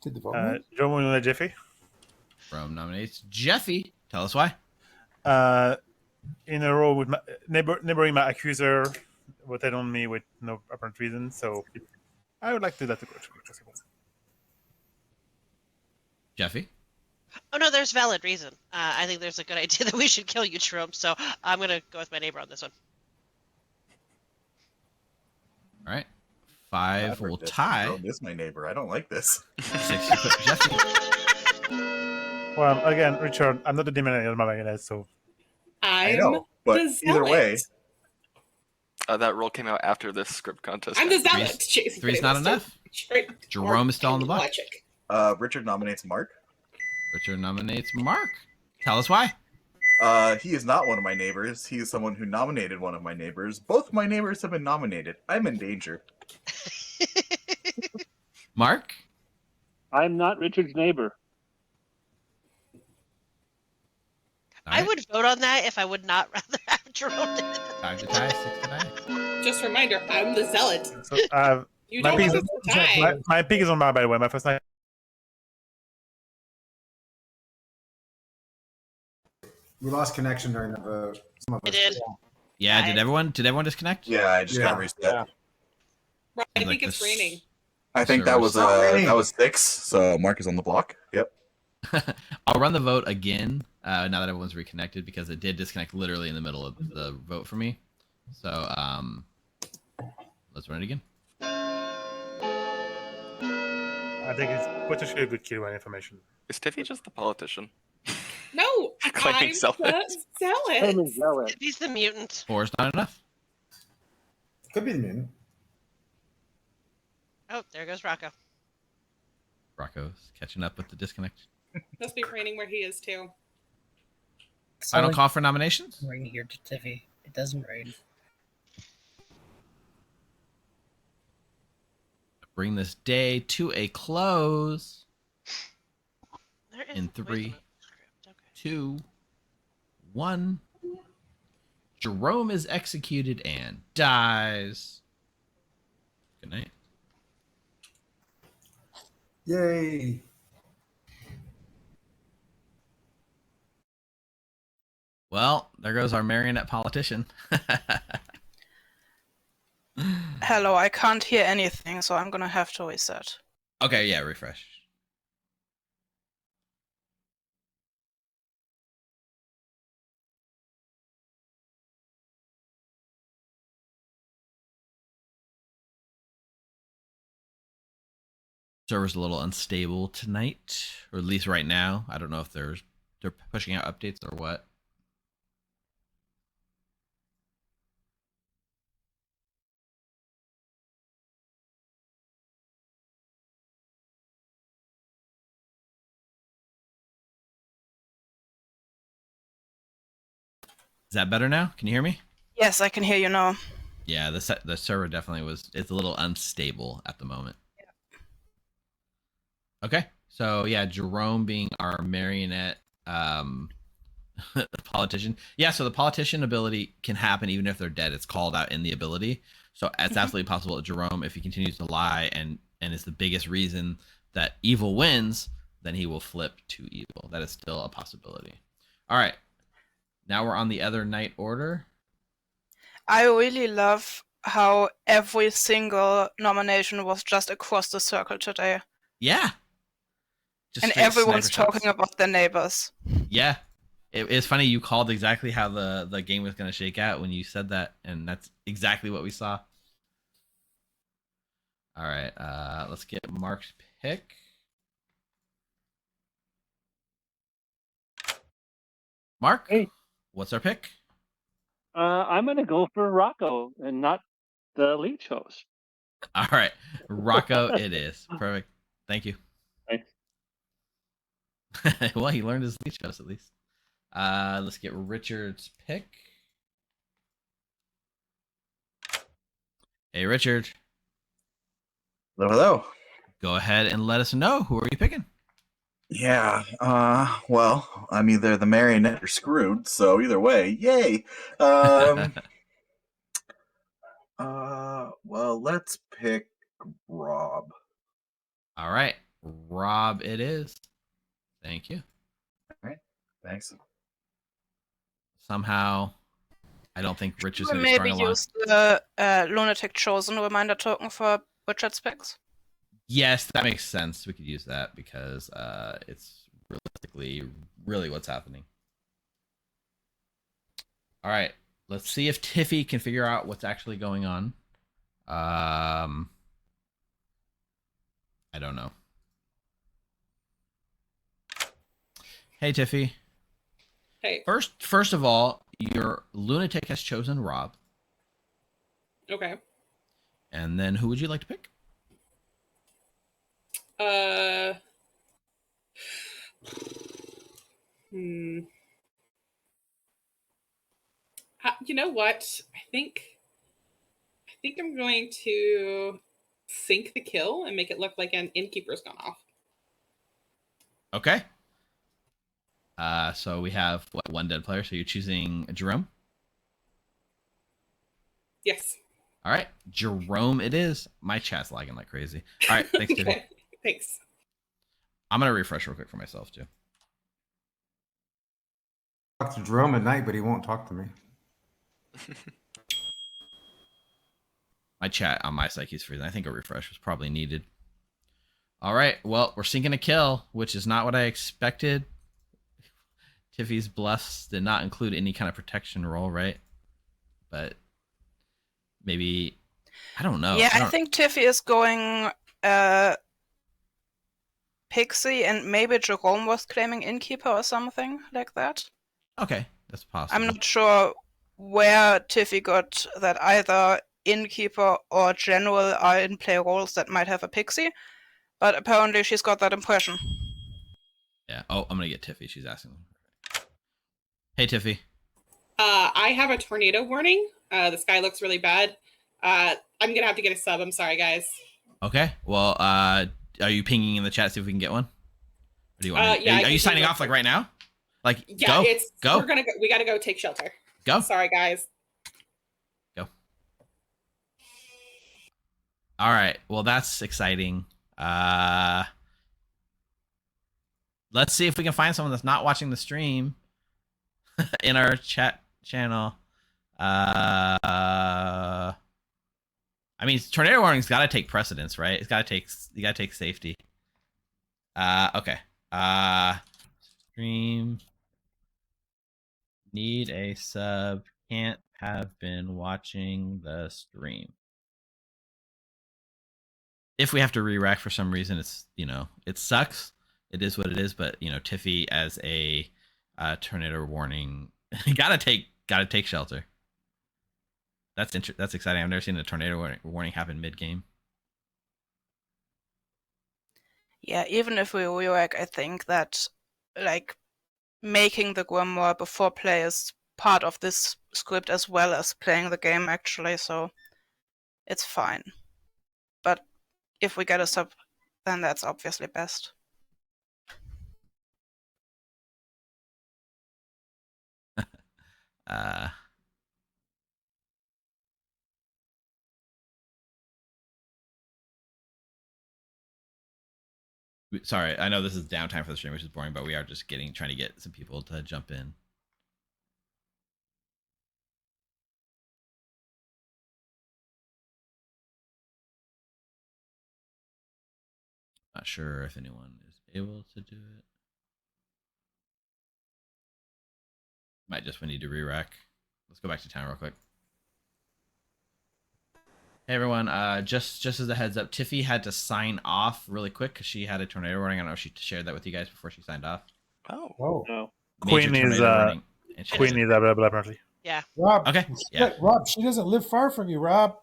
Did the vote? Joe and Jeffy. Jerome nominates Jeffy. Tell us why. In a row with my neighboring my accuser, voted on me with no apparent reason, so I would like to do that to Courtney if possible. Jeffy? Oh no, there's valid reason. I think there's a good idea that we should kill you, Jerome. So I'm gonna go with my neighbor on this one. All right. 5 will tie. Jerome is my neighbor. I don't like this. 6 to put Jeffy. Well, again, Richard, I'm not the demon in my marionette, so I know, but the either way, That roll came out after this script contest. I'm the zealot. 3's not enough. Jerome is still on the block. Richard nominates Mark. Richard nominates Mark. Tell us why. He is not one of my neighbors. He is someone who nominated one of my neighbors. Both my neighbors have been nominated. I'm in danger. Mark? I'm not Richard's neighbor. I would vote on that if I would not rather have Jerome. 5 to tie, 6 to tie. Just a reminder, I'm the zealot. So, You don't have to tie. my pick is on bar, by the way. My first night. We lost connection during the vote. Some of I us. did. Yeah, did everyone disconnect? Yeah, I just got reset. Yeah. Right, I Like think it's this- raining. I think that was 6. So Mark is on the block. Yep. I'll run the vote again now that everyone's reconnected because it did disconnect literally in the middle of the vote for me. So let's run it again. I think it's potentially a good kill on information. Is Tiffy just the politician? No, Claiming I'm zealot. the zealot. He's the mutant. 4's not enough. Could be the mutant. Oh, there goes Rocco. Rocco's catching up with the disconnect. Must be raining where he is too. Final call for nominations? Rain here to Tiffy. It doesn't rain. Bring this day to a close There is in 3, 2, 1. Jerome is executed and dies. Good night. Yay. Well, there goes our marionette politician. Hello, I can't hear anything, so I'm gonna have to reset. Okay, yeah, refresh. Server's a little unstable tonight, or at least right now. I don't know if they're pushing out updates or what. Is that better now? Can you hear me? Yes, I can hear you now. Yeah, the server definitely was. It's a little unstable at the moment. Okay, so yeah, Jerome being our marionette politician. Yeah, so the politician ability can happen even if they're dead. It's called out in the ability. So it's absolutely possible that Jerome, if he continues to lie and is the biggest reason that evil wins, then he will flip to evil. That is still a possibility. All right. Now we're on the other Knight Order. I really love how every single nomination was just across the circle today. Yeah. Just and everyone's talking about their neighbors. Yeah. It's funny you called exactly how the game was going to shake out when you said that, and that's exactly what we saw. All right, let's get Mark's pick. Mark, hey, what's our pick? I'm going to go for Rocco and not the lead shows. All right, Rocco it is. Perfect. Thank you. Thanks. Well, he learned his lead shows at least. Let's get Richard's pick. Hey, Richard. Hello. Go ahead and let us know. Who are you picking? Yeah, well, I'm either the marionette or screwed, so either way, yay. Well, let's pick Rob. All right, Rob it is. Thank you. All right, thanks. Somehow, I don't think Rich is going to be strong maybe use the Lunatic Chosen reminder token for Richard's picks. Yes, that makes sense. We could use that because it's realistically really what's happening. All right, let's see if Tiffy can figure out what's actually going on. I don't know. Hey, Tiffy. Hey. First of all, your lunatic has chosen Rob. Okay. And then who would you like to pick? You know what? I think I'm going to sink the kill and make it look like an innkeeper's gone off. Okay. So we have one dead player. So you're choosing Jerome? Yes. All right, Jerome it is. My chat's lagging like crazy. All right, thanks, Tiffy. Okay, thanks. I'm going to refresh real quick for myself, too. Talk to Jerome at night, but he won't talk to me. My chat on my side keeps freezing. I think a refresh was probably needed. All right, well, we're sinking a kill, which is not what I expected. Tiffy's bluffs did not include any kind of protection roll, right? But maybe, I don't know. Yeah, I think Tiffy is going Pixie, and maybe Jerome was claiming Innkeeper or something like that. Okay, that's possible. I'm not sure where Tiffy got that either Innkeeper or General are in play roles that might have a Pixie, but apparently she's got that impression. Yeah. Oh, I'm going to get Tiffy. She's asking. Hey, Tiffy. I have a tornado warning. The sky looks really bad. I'm going to have to get a sub. I'm sorry, guys. Okay. Well, are you pinging in the chat to see if we can get one? Or do you want yeah, are you signing off like right now? Like, yeah, go. We got to go take shelter. Go. Sorry, guys. Go. All right. Well, that's exciting. Let's see if we can find someone that's not watching the stream in our chat channel. I mean, tornado warning's got to take precedence, right? You got to take safety. Okay. Stream. Need a sub. Can't have been watching the stream. If we have to re-rack for some reason, it's, it sucks. It is what it is. But, Tiffy as a tornado warning, gotta take shelter. That's exciting. I've never seen a tornado warning happen mid-game. Yeah, even if we re-rack, I think that, like, making the Grimoire before play is part of this script as well as playing the game, actually, so it's fine. But if we get a sub, then that's obviously best. Sorry, I know this is downtime for the stream, which is boring, but we are just trying to get some people to jump in. Not sure if anyone is able to do it. Might just need to re-rack. Let's go back to town real quick. Hey everyone, just as a heads up, Tiffy had to sign off really quick because she had a tornado warning. I don't know if she shared that with you guys before she signed off. Oh. No. Queen is available apparently. Yeah. Rob. Okay. Yeah. Rob, she doesn't live far from you, Rob.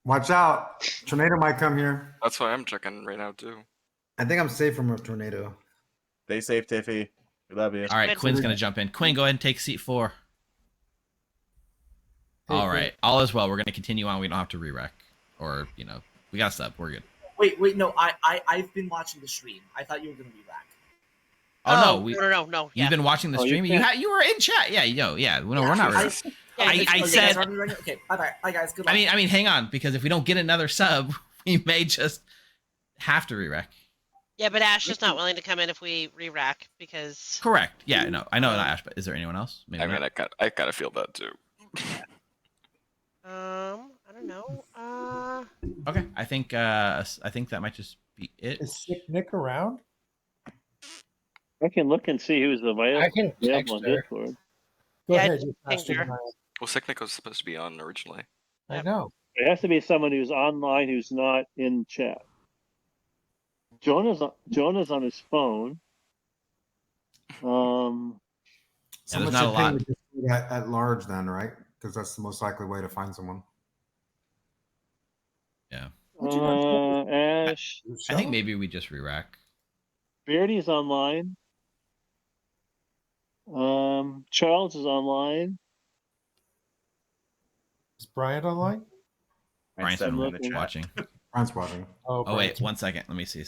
Watch out. Tornado might come here. That's why I'm checking right now too. I think I'm safe from a tornado. Stay safe, Tiffy. We love you. All right, Quinn's going to jump in. Quinn, go ahead and take seat 4. All right, all is well. We're going to continue on. We don't have to re-rack. Or, we got a sub. We're good. Wait, no. I've been watching the stream. I thought you were going to re-rack. Oh, no. No. You've been watching the stream? You were in chat. Yeah, yeah. No, we're not. I said. Okay, bye, guys. Good luck. I mean, hang on, because if we don't get another sub, we may just have to re-rack. Yeah, but Ash is not willing to come in if we re-rack because. Correct. Yeah, no, I know not Ash, but is there anyone else? Maybe I kind of feel that too. I don't know. Okay, I think that might just be it. Is Sick Nick around? I can look and see who's available. I can text on her. Discord. Go Yeah, ahead. just just ask ping her. him. Well, Sicknick was supposed to be on originally. I know. It has to be someone who's online who's not in chat. Jonah's on his phone. Someone Someone not a should lot. ping the Discord at large then, right? Because that's the most likely way to find someone. Yeah. Ash. I think maybe we just re-rack. Beardy's online. Charles is online. Is Brian online? Brian's I'm been looking. watching. Brian's watching. Oh, Oh wait, 1 second. Let me see.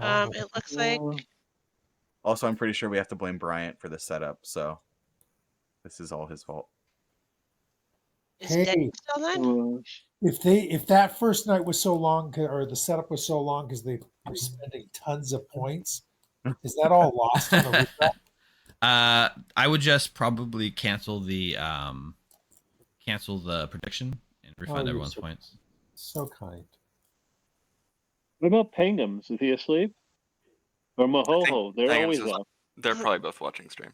It looks like. Also, I'm pretty sure we have to blame Bryant for the setup, so this is all his fault. Is Hey. Debbie still then? If that first night was so long, or the setup was so long because they were spending tons of points, is that all lost on the re-rack? I would just probably cancel the prediction and refund you're everyone's points. So kind. What about Pangams? Is he asleep? Or Mahoho? They're always up. They're probably both watching stream.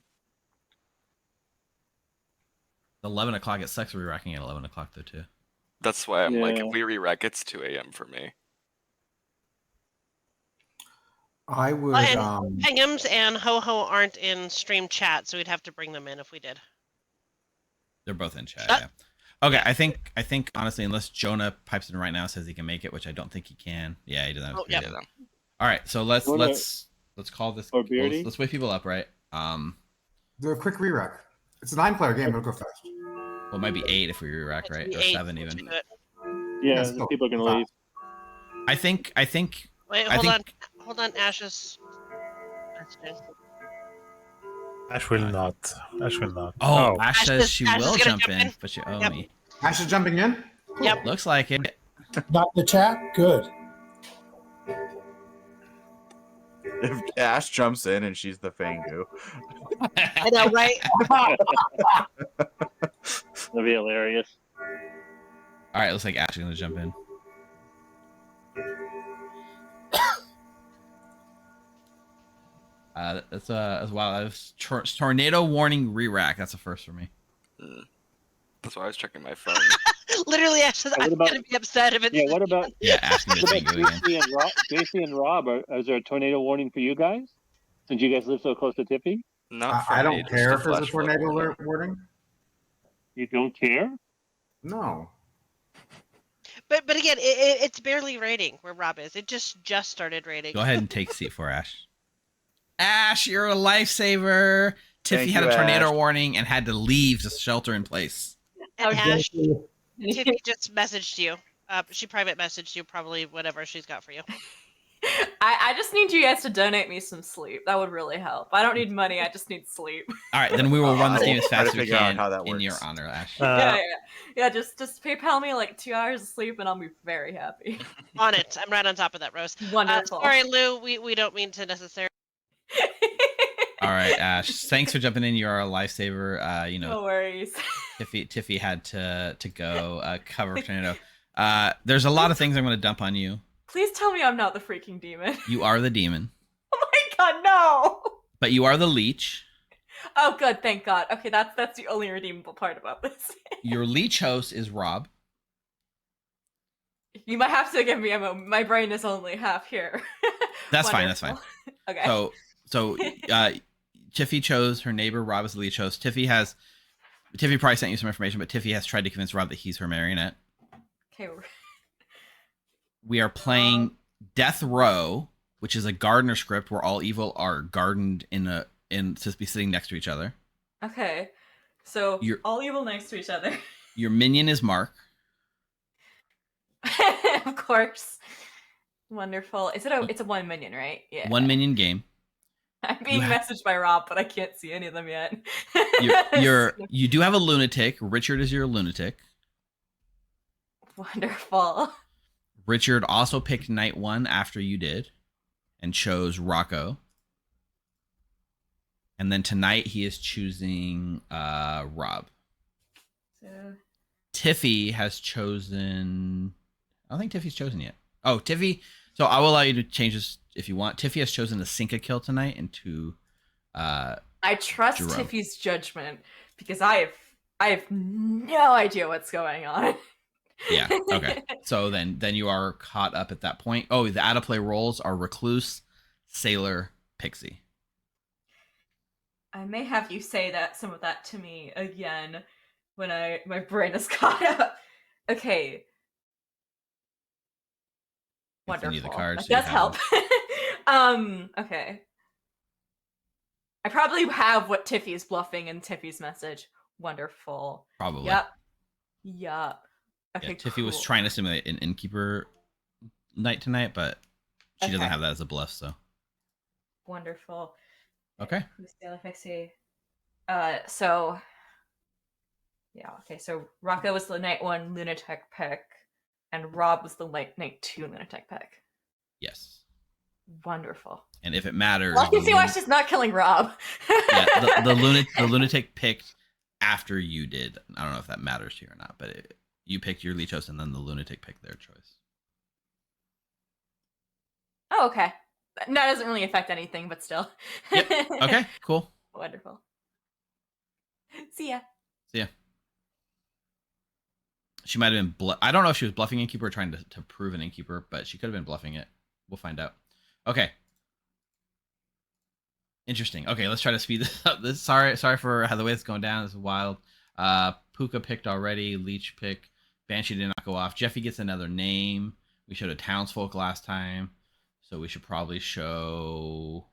11 o'clock. It sucks re-racking at 11 o'clock though too. That's why I'm like, Yeah. if we re-rack, it's 2 a.m. for me. I would. Well, and Penghams and Ho-Ho aren't in stream chat, so we'd have to bring them in if we did. They're both in chat. Yeah. Okay, I think honestly, unless Jonah pipes in right now, says he can make it, which I don't think he can. Yeah, he doesn't. Yeah. All right, so let's call this. Or Beardy? Let's wake people up, right? Do a quick re-rack. It's a 9-player game. It'll go fast. Well, it might be 8 if we re-rack, right? Or 7 even. Yeah, still. people are gonna leave. I think. Wait, hold on, Ash's. Ash will not. Oh, Ash says Ash she is will gonna jump jump in, in. but she owe Yep. me. Ash is jumping in. Yep. Looks like it. Not in the chat? Good. If Ash jumps in and she's the Fangu. I know, right? That'd be hilarious. All right, looks like Ash is gonna jump in. That's wow. That was tornado warning re-rack. That's a first for me. That's why I was checking my phone. Literally, Ash says, I'm going to be upset if it's. Yeah, what about asking the Fangu again. JC and Rob? Is there a tornado warning for you guys? Since you guys live so close to Tippy? Not for I me, don't just care a if there's a flash flood tornado warning. warning. You don't care? No. But again, it's barely raining where Rob is. It just started raining. Go ahead and take seat 4, Ash. Ash, you're a lifesaver. Tiffy Thank had you, a tornado Ash. warning and had to leave to shelter in place. And Okay. Ash, Tiffy just messaged you. She private messaged you probably whatever she's got for you. I just need you guys to donate me some sleep. That would really help. I don't need money. I just need sleep. All right, then we will run this game as Try to fast as we figure out can how that in your works. honor, Ash. Yeah. Just PayPal me like 2 hours of sleep, and I'll be very happy. On it. I'm right on top of that, Rose. Wonderful. Sorry, Lou. We don't mean to necessarily. All right, Ash. Thanks for jumping in. You are a lifesaver. No worries. Tiffy had to go cover tornado. There's a lot of things I'm going to dump on you. Please tell me I'm not the freaking demon. You are the demon, Oh my god, no! but you are the leech. Oh, good, thank God. Okay, that's the only redeemable part about this. Your leech host is Rob. You might have to give me a moment. My brain is only half here. That's fine. That's fine. Okay. So Tiffy chose her neighbor. Rob is the leech host. Tiffy probably sent you some information, but Tiffy has tried to convince Rob that he's her marionette. Okay. We are playing Death Row, which is a gardener script where all evil are gardened in to be sitting next to each other. Okay. So all evil next to each other. Your minion is Mark. Of course. Wonderful. It's a 1 minion, right? Yeah. 1 minion game. I'm being messaged by Rob, but I can't see any of them yet. You do have a lunatic. Richard is your lunatic. Wonderful. Richard also picked night 1 after you did and chose Rocco. And then tonight he is choosing Rob. So Tiffy has chosen... I don't think Tiffy's chosen yet. Oh, Tiffy... So I will allow you to change this if you want. Tiffy has chosen to sink a kill tonight into I trust Jerome. Tiffy's judgment because I have no idea what's going on. Yeah. Okay. So then you are caught up at that point. Oh, the out of play roles are Recluse, Sailor, Pixie. I may have you say some of that to me again when my brain is caught up. Okay. Wonderful. The cards, that does help. Okay. I probably have what Tiffy's bluffing in Tiffy's message. Wonderful. Probably. Yep. Okay, yeah, Tiffy was trying to simulate an innkeeper night tonight, but she doesn't have that as a bluff, so. Wonderful. Okay. Who's the other Pixie? So Rocco was the night 1 lunatic pick, and Rob was the night 2 lunatic pick. Yes. Wonderful. And if it matters, well, I can see why she's not killing Rob. Yeah, the lunatic picked after you did. I don't know if that matters to you or not, but you picked your leech host, and then the lunatic picked their choice. Oh, okay. That doesn't really affect anything, but still. Yep. Okay, cool. Wonderful. See ya. She might have been... I don't know if she was bluffing innkeeper or trying to prove an innkeeper, but she could have been bluffing it. We'll find out. Okay. Interesting. Okay, let's try to speed this up. Sorry for how the way it's going down. This is wild. Puka picked already. Leech pick. Banshee did not go off. Jeffy gets another name. We showed a townsfolk last time, so we should probably show...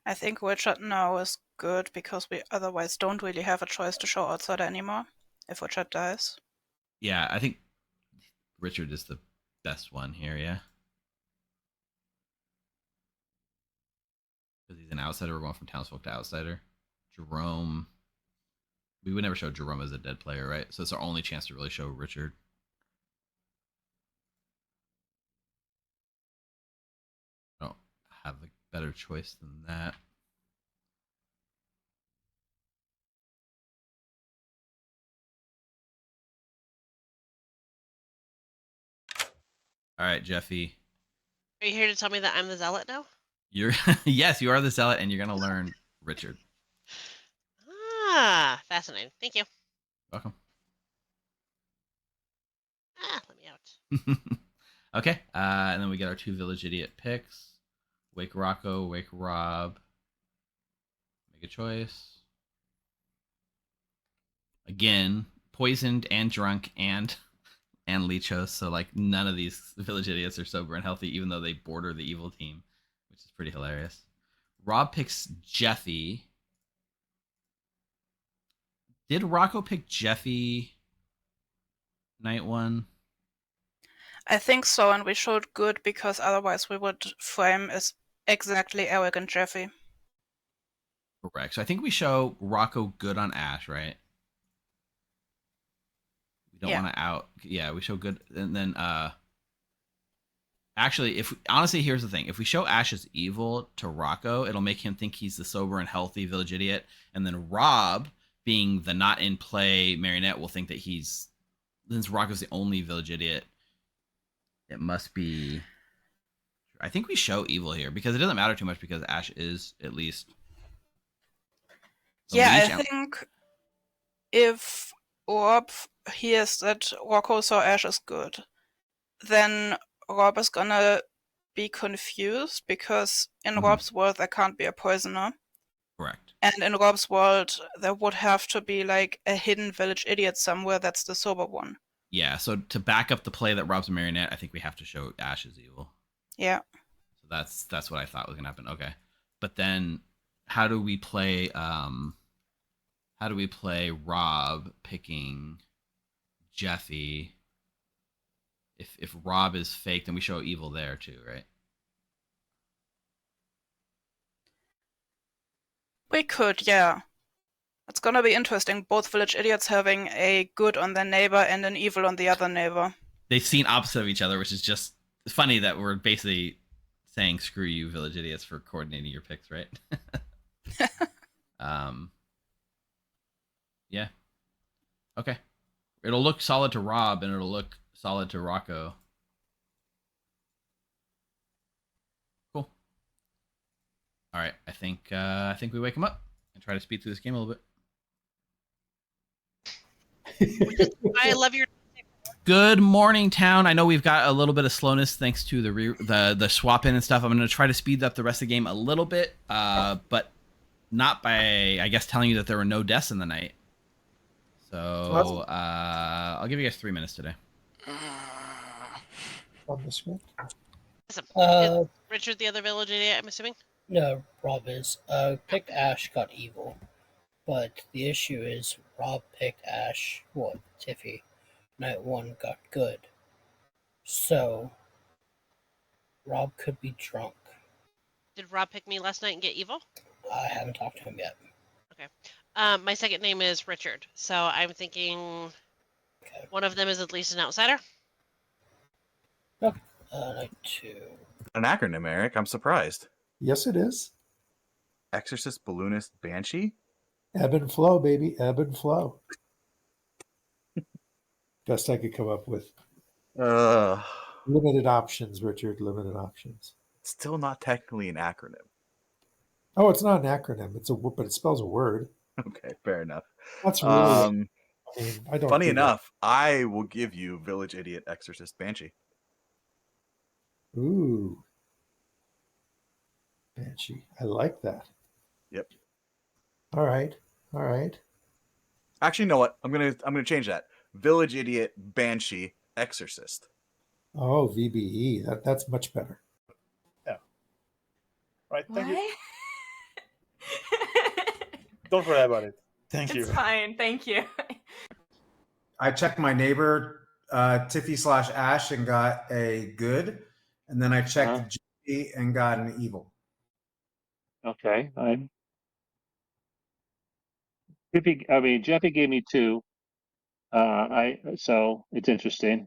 I think Richard now is good because we otherwise don't really have a choice to show outsider anymore if Richard dies. Yeah, I think Richard is the best one here, yeah. Because he's an outsider, we're going from townsfolk to outsider. Jerome... We would never show Jerome as a dead player, right? So it's our only chance to really show Richard. I don't have a better choice than that. All right, Jeffy. Are you here to tell me that I'm the zealot now? Yes, you are the zealot, and you're gonna learn Richard. Ah, fascinating. Thank you. Welcome. Let me out. Okay, and then we get our 2 village idiot picks. Wake Rocco, Wake Rob. Make a choice. Again, poisoned and drunk and leech host, so like none of these village idiots are sober and healthy, even though they border the evil team. which is pretty hilarious. Rob picks Jeffy. Did Rocco pick Jeffy night one? I think so, and we showed good because otherwise we would frame as exactly arrogant Jeffy. Correct. So I think we show Rocco good on Ash, right? We don't want to out. Yeah, we show good, and then actually, honestly, here's the thing: if we show Ash as evil to Rocco, it'll make him think he's the sober and healthy village idiot, and then Rob, being the not in play marionette, will think that since Rocco's the only village idiot, it must be. I think we show evil here because it doesn't matter too much because Ash is at least. Yeah, I think if Rob hears that Rocco saw Ash as good, then Rob is gonna be confused because in Rob's world there can't be a poisoner. Correct. And in Rob's world there would have to be like a hidden village idiot somewhere that's the sober one. Yeah, so to back up the play that Rob's a marionette, I think we have to show Ash as evil. Yeah. So that's what I thought was gonna happen. Okay. But then how do we play Rob picking Jeffy? If Rob is fake, then we show evil there too, right? We could, yeah. It's gonna be interesting, both village idiots having a good on their neighbor and an evil on the other neighbor. They've seen opposite of each other, which is just funny that we're basically saying screw you, village idiots, for coordinating your picks, right? Yeah. Okay. It'll look solid to Rob and it'll look solid to Rocco. Cool. All right. I think we wake him up and try to speed through this game a little bit. I love your. Good morning, town. I know we've got a little bit of slowness thanks to the swap in and stuff. I'm going to try to speed up the rest of the game a little bit, but not by, I guess, telling you that there were no deaths in the night. So I'll give you guys 3 minutes today. On the script. Is Richard the other village idiot, I'm assuming? No, Rob is. Picked Ash, got evil. But the issue is Rob picked Ash, Tiffy. Night one got good. So Rob could be drunk. Did Rob pick me last night and get evil? I haven't talked to him yet. Okay. My second name is Richard, so I'm thinking one of them is at least an outsider. Okay. Night two. An acronym, Eric. I'm surprised. Yes, it is. Exorcist, Balloonist, Banshee? Ebb and flow, baby. Ebb and flow. Best I could come up with. Limited options, Richard. Limited options. Still not technically an acronym. Oh, it's not an acronym. But it spells a word. Okay, fair enough. That's really. I don't. Funny enough, I will give you Village Idiot, Exorcist, Banshee. Ooh, Banshee. I like that. Yep. All right. Actually, you know what? I'm gonna change that. Village Idiot, Banshee, Exorcist. Oh, VBE. That's much better. Yeah. Right. Thank What? you. Don't worry about it. Thank you. It's fine. Thank you. I checked my neighbor, Tiffy/Ash, and got a good. And then I checked Jeffy and got an evil. Okay. Jeffy gave me 2. So it's interesting.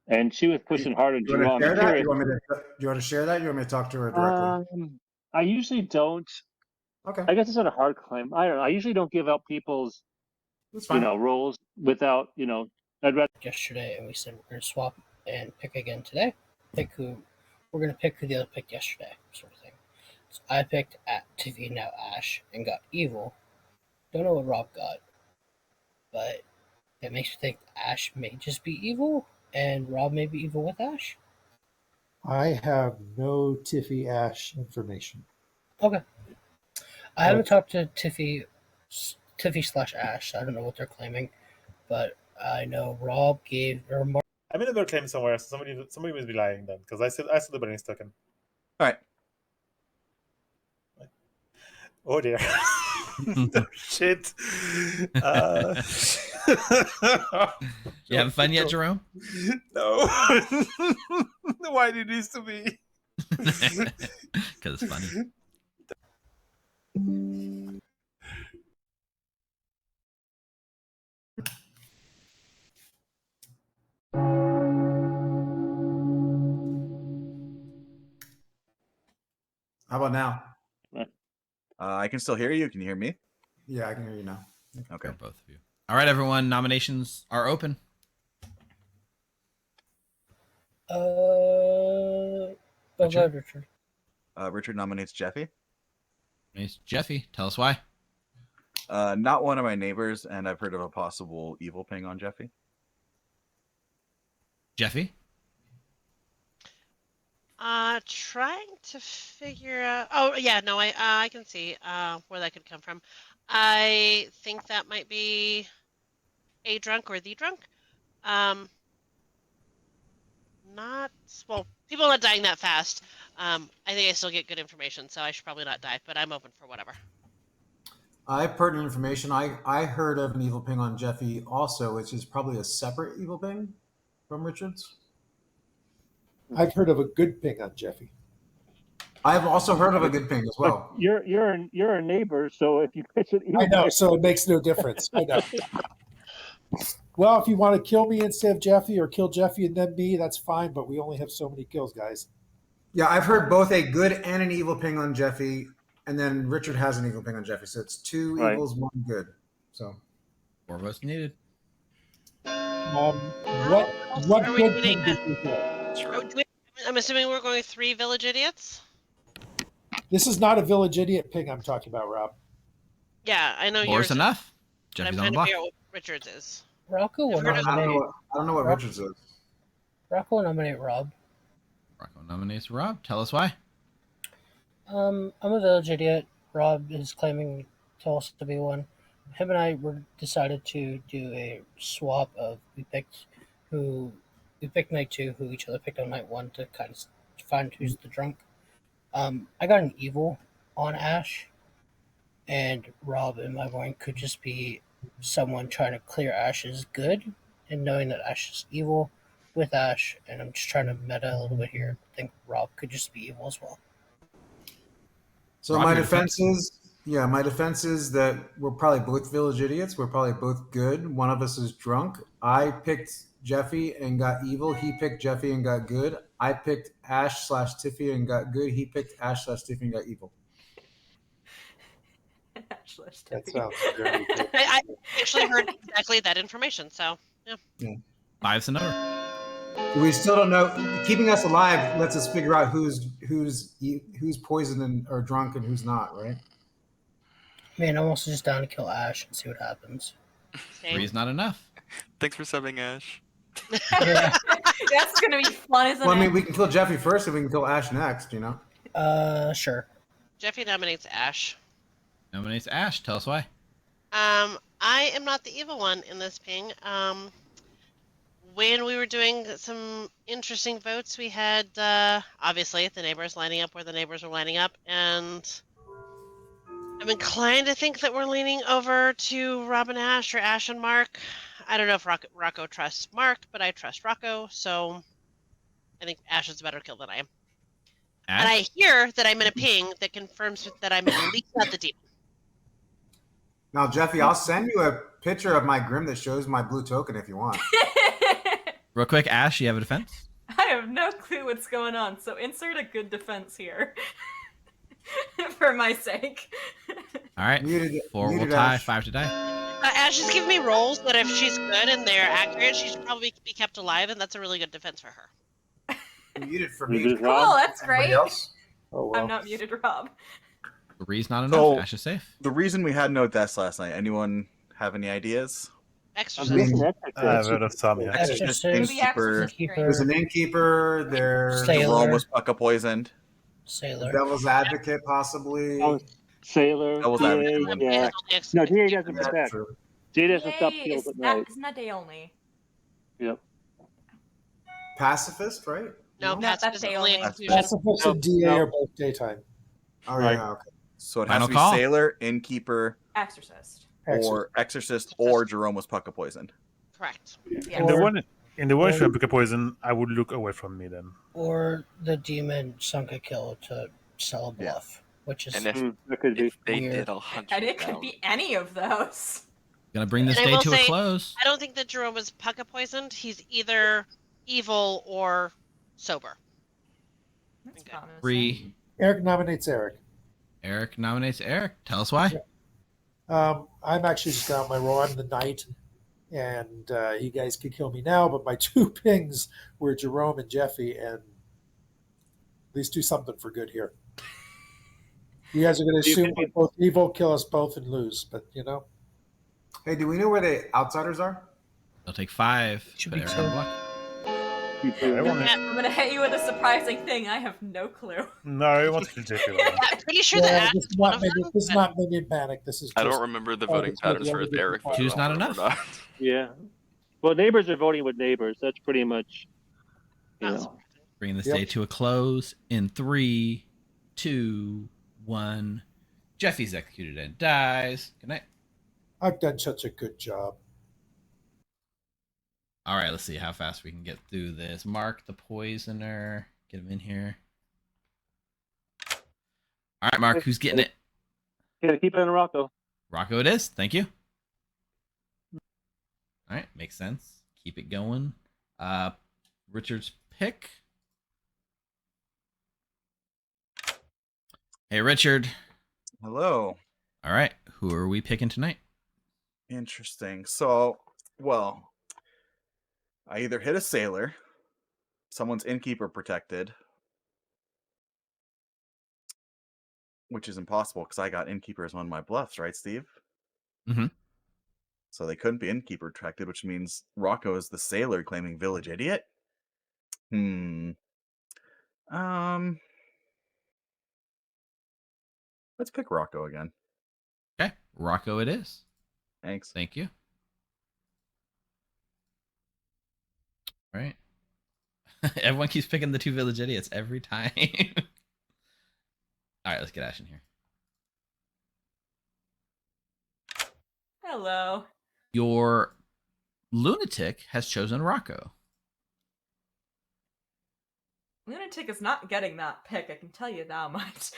And she was pushing hard and Do you want to share that? curious. Do you want to share that? You want me to talk to her directly? I usually don't. Okay. I guess it's not a hard claim. I don't know. I usually don't give out people's, roles without, I'd rather. Yesterday, and we said we're going to swap and pick again today. We're going to pick who the other picked yesterday, sort of thing. So I picked Tiffy, now Ash, and got evil. Don't know what Rob got, but it makes me think Ash may just be evil, and Rob may be evil with Ash. I have no Tiffy Ash information. Okay. I haven't talked to Tiffy/Ash. I don't know what they're claiming, but I know Rob gave or Mark. I made another claim somewhere, so somebody must be lying then, because I said the burning token. All right. Oh dear. Shit. You having fun yet, Jerome? No. Why did this to me? Because it's funny. How about now? I can still hear you. Can you hear me? Yeah, I can hear you now. Okay. For both of you. All right, everyone. Nominations are open. Richard. Richard. Richard nominates Jeffy. It's Jeffy. Tell us why. Not one of my neighbors, and I've heard of a possible evil ping on Jeffy. Jeffy? Trying to figure out. Oh yeah, no, I can see where that could come from. I think that might be a drunk or the drunk. Not well. People not dying that fast. I think I still get good information, so I should probably not die. But I'm open for whatever. I have pertinent information. I heard of an evil ping on Jeffy also, which is probably a separate evil ping from Richard's. I've heard of a good ping on Jeffy. I've also heard of a good ping as well. But you're a neighbor, so if you pitch it, I know, so it makes no difference. I know. Well, if you want to kill me instead of Jeffy, or kill Jeffy and then me, that's fine. But we only have so many kills, guys. Yeah, I've heard both a good and an evil ping on Jeffy, and then Richard has an evil ping on Jeffy. So it's two evils, one good. So 4 votes needed. What good ping did you get? I'm assuming we're going 3 village idiots. This is not a village idiot ping I'm talking about, Rob. Yeah, I know 4's yours. enough. But I'm Jeffy's on trying the to block. figure out what Richard's is. Rocco will I don't know what Richard's is. Rocco will nominate Rob. Rocco nominates Rob. Tell us why. I'm a village idiot. Rob is claiming to also be one. Him and I decided to do a swap of we picked night 2, who each other picked on night 1 to kind of find who's the drunk. I got an evil on Ash, and Rob in my mind could just be someone trying to clear Ash's good, and knowing that Ash is evil with Ash, and I'm just trying to meta a little bit here. I think Rob could just be evil as well. So Rob, my your defense is that we're probably both village idiots. We're probably both good. One of us is drunk. I picked Jeffy and got evil. He picked Jeffy and got good. I picked Ash/Tiffy and got good. He picked Ash/Tiffy and got evil. That sounds very good. I actually heard exactly that information, so yeah. 5's the number. We still don't know. Keeping us alive lets us figure out who's poisoned or drunk and who's not, right? Man, I'm also just down to kill Ash and see what happens. 3 is not enough. Thanks for subbing, Ash. That's gonna be fun, isn't Well, I it? mean, we can kill Jeffy first, and we can kill Ash next. You know. Sure. Jeffy nominates Ash. Nominates Ash. Tell us why. I am not the evil one in this ping. When we were doing some interesting votes, we had obviously the neighbors lining up where the neighbors were lining up, and I'm inclined to think that we're leaning over to Rob and Ash or Ash and Mark. I don't know if Rocco trusts Mark, but I trust Rocco, so I think Ash is a better kill than I am. Ash? And I hear that I'm in a ping that confirms that I'm at least not the demon. Now, Jeffy, I'll send you a picture of my Grim that shows my blue token if you want. Real quick, Ash, you have a defense? I have no clue what's going on, so insert a good defense here. For my sake. All right. 4 will tie, Ash. 5 to die. Ash is giving me rolls that if she's good and they're accurate, she should probably be kept alive, and that's a really good defense for her. Muted for me. Cool, that's great. Else? Oh, well. I'm not muted, Rob. 3's not enough. So, Ash is safe. The reason we had no deaths last night, anyone have any ideas? Exorcist. I've heard of some, yeah. Exorcist, Exorcist, innkeeper. There's an innkeeper. There's Sailor. was Pucka poisoned. Sailor. Devil's Advocate, possibly. Oh, Sailor. Devil's DA, Advocate. yeah. No, DA doesn't protect. DA doesn't stop Yay, kills is at that, night. isn't that day only? Yep. Pacifist, right? No, No, that's pacifist day only only. execution. Pacifist and DA No. are both daytime. Oh Right. yeah, okay. So it has Final to be call. Sailor, Innkeeper, Exorcist. or Exorcist, or Jerome was Pucka Poison. Correct. In the one if you pick a poison, I would look away from me then. Or the demon sunk a kill to sell a bluff, which is And if they weird. did, I'll hunt And you it could down. be any of those. Gonna bring this And I day will to a say, close. I don't think that Jerome was pucka poisoned. He's either evil or sober. That's promising. 3. Eric nominates Eric. Eric nominates Eric. Tell us why. I'm actually just down my roll. I'm the knight, and you guys could kill me now, but my 2 pings were Jerome and Jeffy, and at least do something for good here. You guys are going to assume we're both evil, kill us both, and lose, but you know. Hey, do we know where the outsiders are? They'll take 5. Should Put be Eric two. on block. I'm gonna hit you with a surprising thing. I have no clue. No, I want to kill JP. I'm pretty sure that this is not minion, this is not minion panic. This is. I just- don't remember the voting it's like patterns for one of the Eric. different Two's not Or enough. Yeah. Well, neighbors are voting with neighbors. That's pretty much, you know. Bringing this Yep. day to a close in 3, 2, 1. Jeffy's executed and dies. Good night. I've done such a good job. All right, let's see how fast we can get through this. Mark the poisoner. Get him in here. All right, Mark, who's getting it? Yeah, keep it in Rocco. Rocco it is. Thank you. All right, makes sense. Keep it going. Richard's pick. Hey, Richard. Hello. All right, who are we picking tonight? Interesting. So, well, I either hit a Sailor, someone's Innkeeper protected, which is impossible because I got Innkeeper as one of my bluffs, right, Steve? Mm-hmm. So they couldn't be Innkeeper protected, which means Rocco is the Sailor claiming Village Idiot. Let's pick Rocco again. Okay, Rocco it is. Thanks. Thank you. All right. Everyone keeps picking the 2 Village Idiots every time. All right, let's get Ash in here. Hello. Your lunatic has chosen Rocco. Lunatic is not getting that pick, I can tell you that much.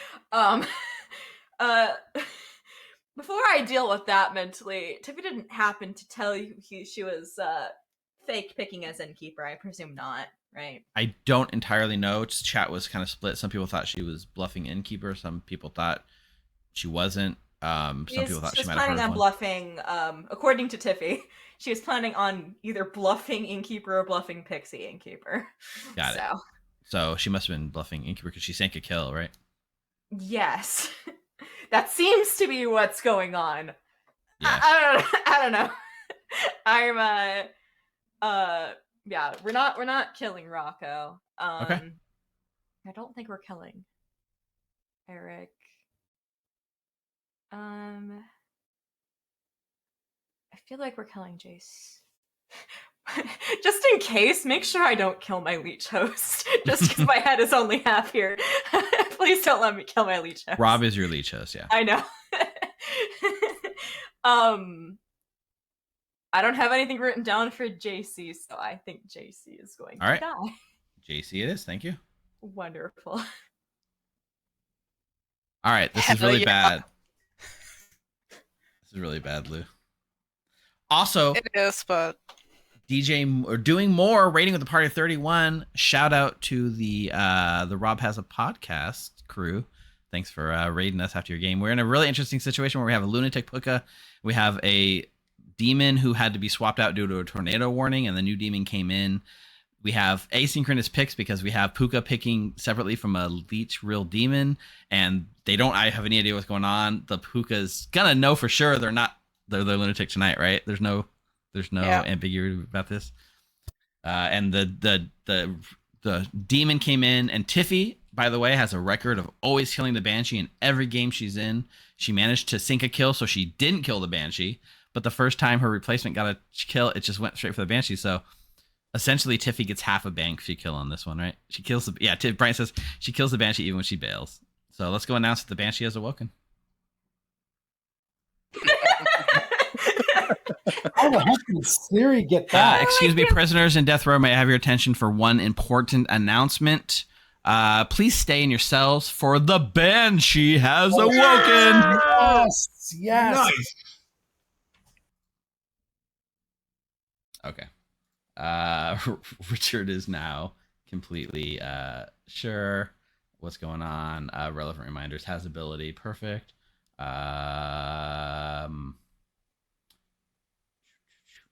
Before I deal with that mentally, Tiffy didn't happen to tell you she was fake picking as Innkeeper. I presume not, right? I don't entirely know. Chat was kind of split. Some people thought she was bluffing Innkeeper. Some people thought she wasn't. Some people thought she might have planning heard on one. bluffing. According to Tiffy, she was planning on either bluffing Innkeeper or bluffing Pixie Innkeeper. Got it. So she must have been bluffing Innkeeper because she sank a kill, right? Yes, that seems to be what's going on. Yeah. I don't know. Yeah, we're not killing Rocco. Okay. I don't think we're killing Eric. I feel like we're killing Jace. Just in case, make sure I don't kill my leech host. Just because my head is only half here. Please don't let me kill my leech host. Rob is your leech host, yeah. I know. I don't have anything written down for JC, so I think JC is going All to right. die. JC it is. Thank you. Wonderful. All right. This is Hell really yeah. bad. This is really bad, Lou. Also, It is, but DJ or doing more rating with the party of 31. Shout out to the Rob Has a Podcast crew. Thanks for raiding us after your game. We're in a really interesting situation where we have a lunatic Puka. We have a demon who had to be swapped out due to a tornado warning, and the new demon came in. We have asynchronous picks because we have Puka picking separately from a leech real demon, and they don't I have any idea what's going on. The Puka's gonna know for sure they're lunatic tonight, right? There's no ambiguity about this. And the demon came in, and Tiffy, by the way, has a record of always killing the Banshee in every game she's in. She managed to sink a kill, so she didn't kill the Banshee. But the first time her replacement got a kill, it just went straight for the Banshee. So essentially, Tiffy gets half a Banshee kill on this one, right? She kills Brian says she kills the Banshee even when she bails. So let's go announce that the Banshee has awoken. How the heck did Siri get that? Excuse me, prisoners in death row, may I have your attention for one important announcement? Please stay in your cells, for the Banshee has awoken. Yes, yes. Nice. Okay. Richard is now completely sure what's going on. Relevant reminders has ability. Perfect.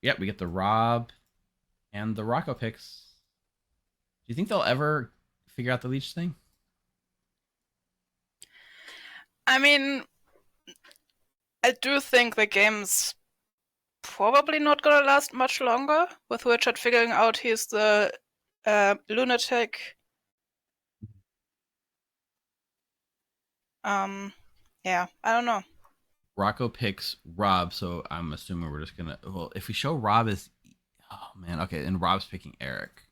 Yep, we get the Rob and the Rocco picks. Do you think they'll ever figure out the leech thing? I mean, I do think the game's probably not gonna last much longer with Richard figuring out he's the lunatic. Yeah, I don't know. Rocco picks Rob, so I'm assuming we're just gonna. Well, if we show Rob as, oh man, okay, and Rob's picking Eric.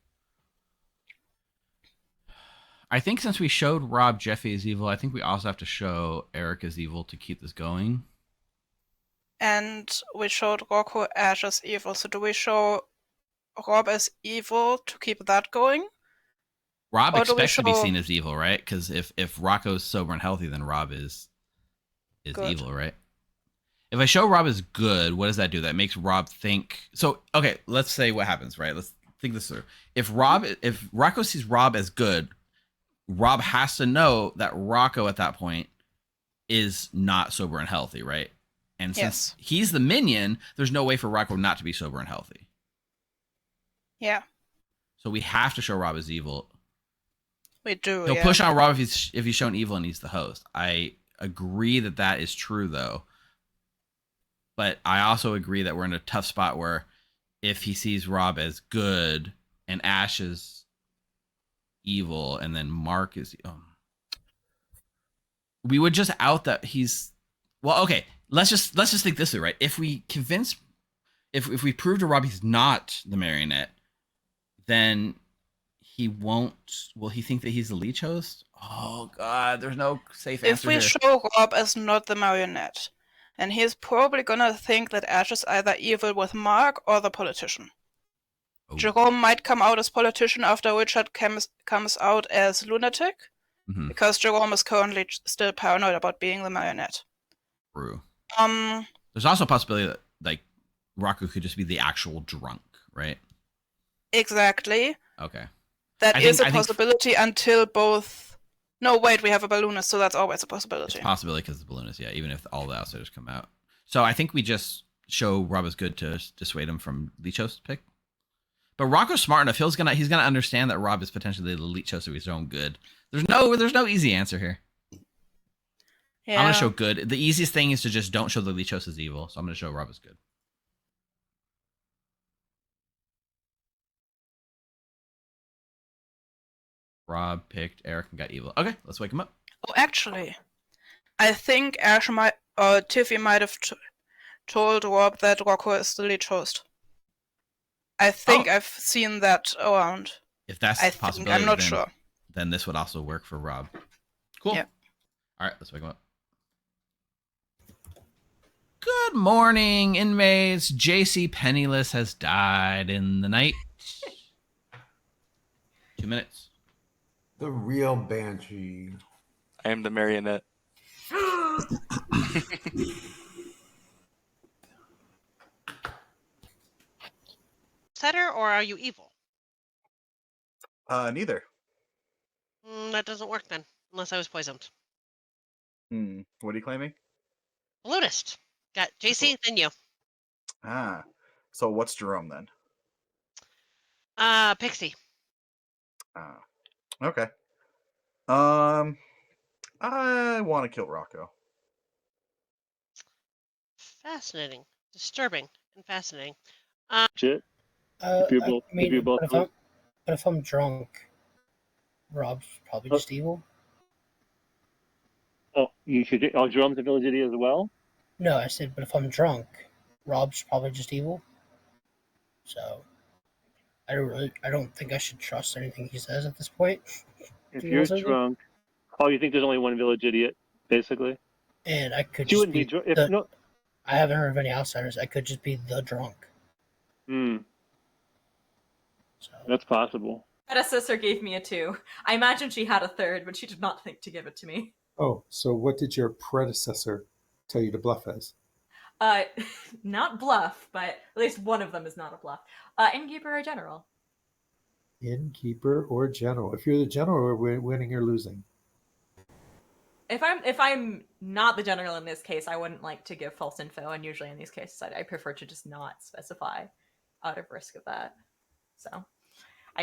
I think since we showed Rob Jeffy as evil, I think we also have to show Eric as evil to keep this going. And we showed Rocco Ash as evil. So do we show Rob as evil to keep that going? Rob expects to be seen as evil, right? Because if Rocco's sober and healthy, then Rob is good. Evil, right? If I show Rob as good, what does that do? That makes Rob think. So okay, let's say what happens, right? Let's think this through. If Rocco sees Rob as good, Rob has to know that Rocco at that point is not sober and healthy, right? And since he's the minion, there's no way for Rocco not to be sober and healthy. Yeah. So we have to show Rob as evil. We do. He'll push on Rob if he's shown evil and he's the host. I agree that is true, though. But I also agree that we're in a tough spot where if he sees Rob as good and Ash is evil and then Mark is... we would just out that he's... Well, okay, let's just think this through, right? If we convince... If we prove to Rob he's not the marionette, then he won't... Will he think that he's the leech host? Oh, God, there's no safe answer If we here. show Rob as not the marionette, and he's probably gonna think that Ash is either evil with Mark or the politician. Oh. Jerome might come out as politician after Richard comes out as lunatic, because Jerome is currently still paranoid about being the marionette. True. There's also a possibility that like Rocco could just be the actual drunk, right? Exactly. Okay. That is a possibility until both... No, wait, we have a balloonist, so that's always a possibility. It's a possibility because the balloonist, yeah, even if all the outsiders come out. So I think we just show Rob as good to dissuade him from leech host pick. But Rocco's smart enough; he's gonna understand that Rob is potentially the leech host of his own good. There's no easy answer here. Yeah. I'm gonna show good. The easiest thing is to just don't show the leech host as evil. So I'm gonna show Rob as good. Rob picked Eric and got evil. Okay, let's wake him up. Oh, actually, I think Ash might, or Tiffy might have told Rob that Rocco is the leech host. I think I've seen that around. If that's the possibility, I'm not sure. Then this would also work for Rob. Cool. Yeah. All right, let's wake him up. Good morning, inmates. JC Penniless has died in the night. 2 minutes. The real Banshee. I am the marionette. Setter, or are you evil? Neither. That doesn't work then, unless I was poisoned. What are you claiming? Balloonist. Got JC, then you. So what's Jerome then? Pixie. Okay. I want to kill Rocco. Fascinating, disturbing, and fascinating. Shit. But if I'm drunk, Rob's probably just evil. Oh, you should. Oh, Jerome's a village idiot as well. No, I said, but if I'm drunk, Rob's probably just evil. So, I don't think I should trust anything he says at this point. If you're drunk, you think there's only one village idiot, basically? And I could just be I haven't heard of any outsiders. I could just be the drunk. So that's possible. Predecessor gave me a 2. I imagine she had a 3rd, but she did not think to give it to me. Oh, so what did your predecessor tell you to bluff as? Not bluff, but at least one of them is not a bluff. Innkeeper or general? Innkeeper or general? If you're the general, we're winning or losing. If I'm not the general in this case, I wouldn't like to give false info, and usually in these cases, I prefer to just not specify out of risk of that. So,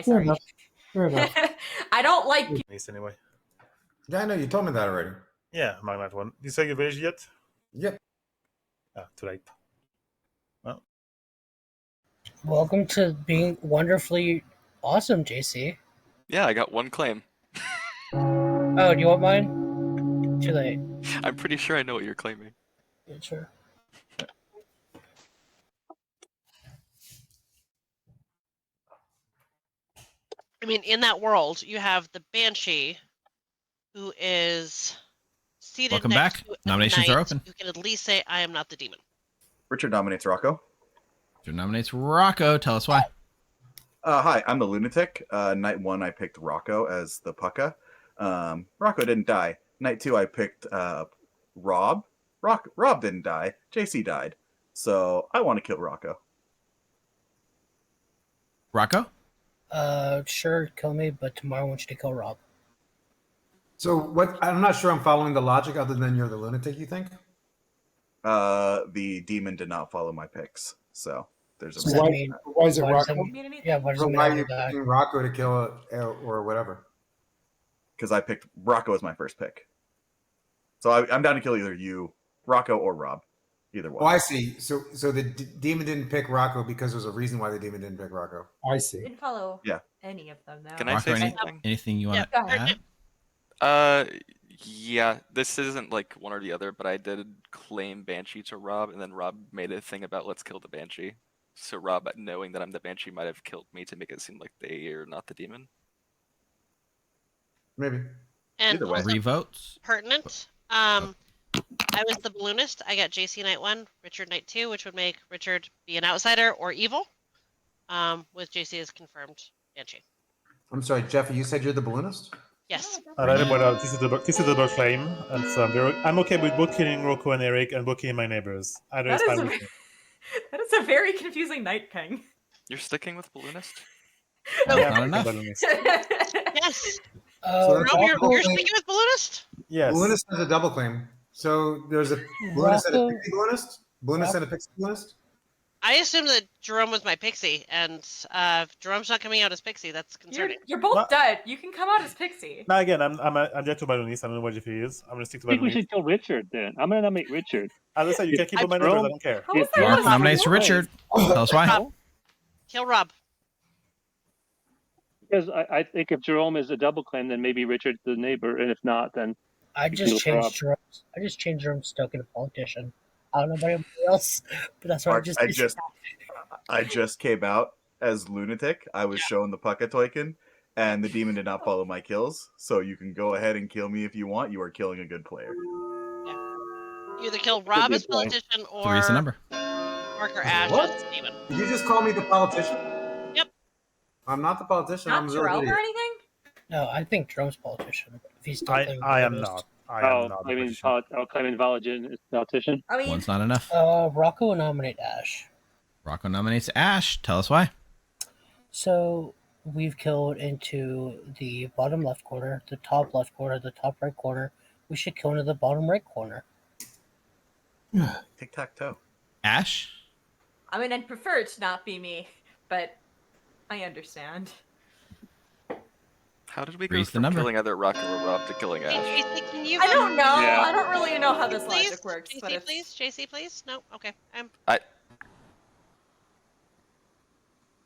Fair enough. Fair enough. I don't like. Anyway. Yeah, I know. You told me that already. Yeah, Magnet one. Did you say your village yet? Yep. Ah, too late. Well. Welcome to being wonderfully awesome, JC. Yeah, I got 1 claim. Oh, do you want mine? Too late. I'm pretty sure I know what you're claiming. Yeah, sure. I mean, in that world, you have the Banshee, who is seated Welcome next back. to a Nominations are knight open. who can at least say, I am not the demon. Richard nominates Rocco. Richard nominates Rocco. Tell us why. Hi, I'm the lunatic. Night 1, I picked Rocco as the pucka. Rocco didn't die. Night 2, I picked Rob. Rob didn't die. JC died. So I want to kill Rocco. Rocco? Sure, kill me, but tomorrow I want you to kill Rob. So what? I'm not sure I'm following the logic. Other than you're the lunatic, you think? The demon did not follow my picks, so there's a. So why is it Rocco? Yeah, why does it mean why I are you would die? picking Rocco to kill or whatever? Because I picked Rocco as my first pick. So I'm down to kill either you, Rocco, or Rob. Either one. Oh, I see. So the demon didn't pick Rocco because there's a reason why the demon didn't pick Rocco. I see. Didn't follow Yeah. any of them though. Can I say something? Anything you want to add? Yeah, this isn't like one or the other, but I did claim Banshee to Rob, and then Rob made a thing about let's kill the Banshee. So Rob, knowing that I'm the Banshee, might have killed me to make it seem like they are not the demon. Maybe. And Either way. also Revotes? pertinent, I was the balloonist. I got JC Night 1, Richard Night 2, which would make Richard be an outsider or evil, with JC as confirmed Banshee. I'm sorry, Jeffy. You said you're the balloonist. Yes. Alright, but this is the double claim, and so I'm okay with both killing Rocco and Eric and both killing my neighbors. Either is fine with me. That is a very confusing Night King. You're sticking with balloonist? Yeah, Not enough. Yes. So that's Rob, you're double sticking claim. with balloonist? Yes. Balloonist has a double claim. So there's a balloonist and a Rocco- pixie balloonist. Balloonist and a pixie balloonist. I assumed that Jerome was my pixie, and if Jerome's not coming out as pixie, that's concerning. You're both What? dead. You can come out as Pixie. Now again, I'm there to balloonist. I don't know what if he is. I'm gonna stick to I think we balloonist. should kill Richard then. I'm gonna nominate Richard. As I said, you can keep all my neighbors. I don't care. How is that Mark not nominates a Richard. Tell us why. Rob. Kill Rob. Because I think if Jerome is a double claim, then maybe Richard's the neighbor, and if not, then I You just kill Rob. changed Jerome's. I just changed Jerome's token to politician. I don't know about anybody else, but that's what Mark, I I just came out as lunatic. I was shown the pucka token, and the demon did not follow my kills. So you can go ahead and kill me if you want. You are killing a good player. You either kill Rob as politician or Three's the number. Mark or Ash What? as demon. Did you just call me the politician? Yep. I'm not the politician. Not I'm a real Jerome idiot. or anything? No, I think Jerome's politician. If he's still claiming I am balloonist. not. I am not. I'll claim Involagin as politician. I mean, One's not enough. Rocco will nominate Ash. Rocco nominates Ash. Tell us why. So we've killed into the bottom left corner, the top left corner, the top right corner. We should kill into the bottom right corner. Tic-tac-toe. Ash? I mean, I'd prefer it to not be me, but I understand. How did we go Three's the from number. killing either Rocco or Rob to killing Ash? Hey, JC, can you I don't know. Yeah. I don't really know how this please? logic works, but JC, it's... please? JC, please? No? Okay.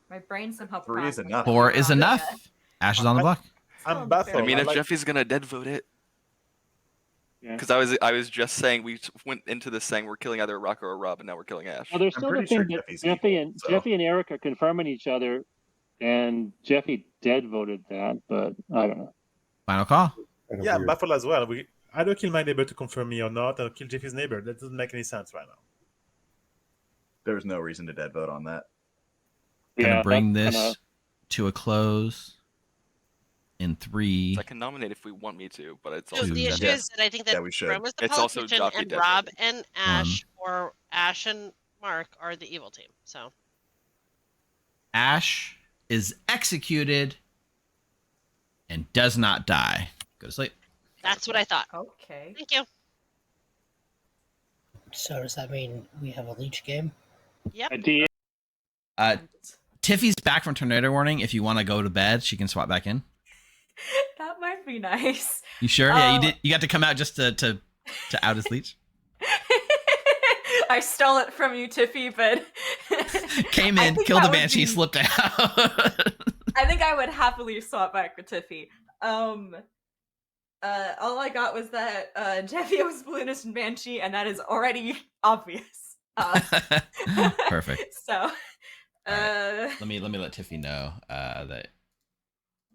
My brain somehow... 3 is processed enough. 4 is it. enough. Ash is on the block. I'm baffled. I mean, if like, Jeffy's gonna dead vote it, Yeah. because I was just saying we went into this saying we're killing either Rocco or Rob, and now we're killing Ash. Well, there's I'm still the pretty sure thing that Jeffy's Jeffy evil, and so- Jeffy and Eric are confirming each other, and Jeffy dead voted that, but I don't know. Final call. yeah, I'm baffled as well. We either kill my neighbor to confirm me or not, or kill Jeffy's neighbor. That doesn't make any sense right now. There's no reason to dead vote on that. Gonna bring this to a close in 3. I can nominate if we want me to, but it's No, also the issue is that I think that we should. Grim is the It's also politician, Joffrey and dead Rob voted. and Ash, or Ash and Mark are the evil team. So Ash is executed and does not die. Go to sleep. that's what I thought. Okay. Thank you. So does that mean we have a leech game? Yep. Tiffy's back from tornado warning. If you want to go to bed, she can swap back in. That might be nice. You sure? Yeah, you did. You got to come out just to out his leech. I stole it from you, Tiffy, but Came in, killed the banshee, slipped out. I think I would happily swap back with Tiffy. All I got was that Jeffy was balloonist and banshee, and that is already obvious. Perfect. So, right. Let me let Tiffy know that.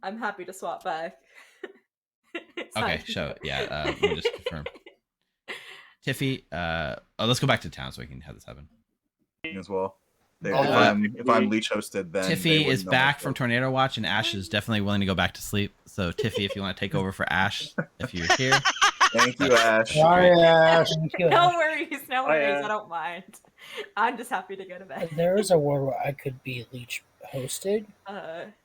I'm happy to swap back. Okay, show it. Yeah, let me just confirm. Tiffy, let's go back to town so we can have this happen. As well. If I'm leech hosted, then Tiffy is back from Tornado Watch, and Ash is definitely willing to go back to sleep. So Tiffy, if you want to take over for Ash, if you're here. Thank you, Ash. Hi, Ash. No worries, no worries. I don't mind. I'm just happy to go to bed. There is a world where I could be leech hosted,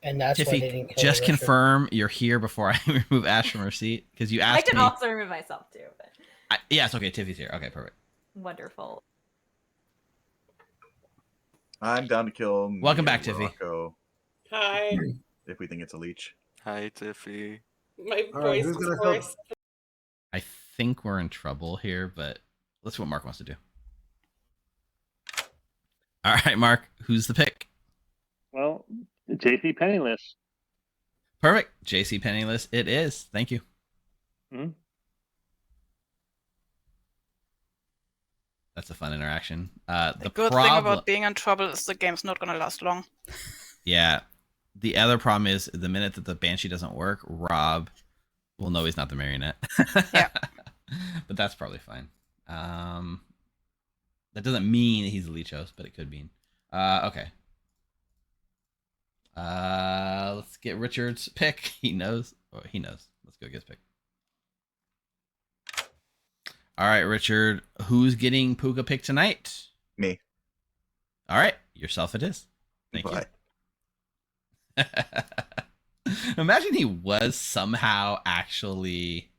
and that's why they Tiffy, didn't kill just Richard. confirm you're here before I remove Ash from her seat, because you asked I can me. also remove myself too. But... yes, okay, Tiffy's here. Okay, perfect. Wonderful. I'm down to kill. Welcome back, Tiffy. Rocco, Hi. if we think it's a leech. Hi, Tiffy. My All right, voice who's is gonna hoarse. I think we're in trouble here, but let's see what Mark wants to do. All right, Mark, who's the pick? Well, JP Penniless. Perfect. JC Penniless, it is. Thank you. Hmm? That's a fun interaction. The good thing about being in trouble is the game's not going to last long. Yeah. The other problem is the minute that the Banshee doesn't work, Rob will know he's not the marionette. Yeah. But that's probably fine. That doesn't mean he's the leech host, but it could mean. Okay. Let's get Richard's pick. He knows. Oh, he knows. Let's go get his pick. All right, Richard. Who's getting Puka pick tonight? Me. All right, yourself it is. Thank Bye. you. Imagine he was somehow actually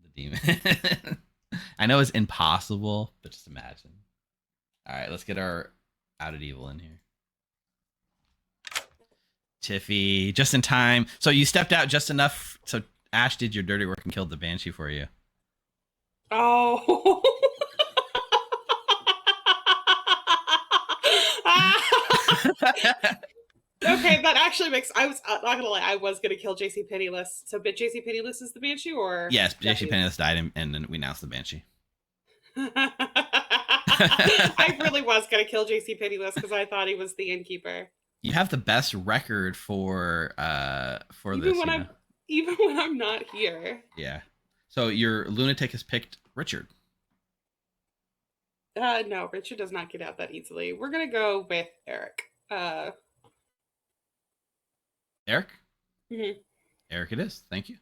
the demon. I know it's impossible, but just imagine. All right, let's get our outed evil in here. Tiffy, just in time. So you stepped out just enough so Ash did your dirty work and killed the Banshee for you. Oh. Okay, that actually makes. I was not gonna lie. I was gonna kill JC Penniless. So, but JC Penniless is the Banshee, or yes, JC Penniless died, and then we announced the Banshee. I really was gonna kill JC Penniless because I thought he was the innkeeper. You have the best record for Even this. when even when I'm not here. Yeah. So your lunatic has picked Richard. No, Richard does not get out that easily. We're gonna go with Eric. Eric? Mm-hmm. Eric it is. Thank you.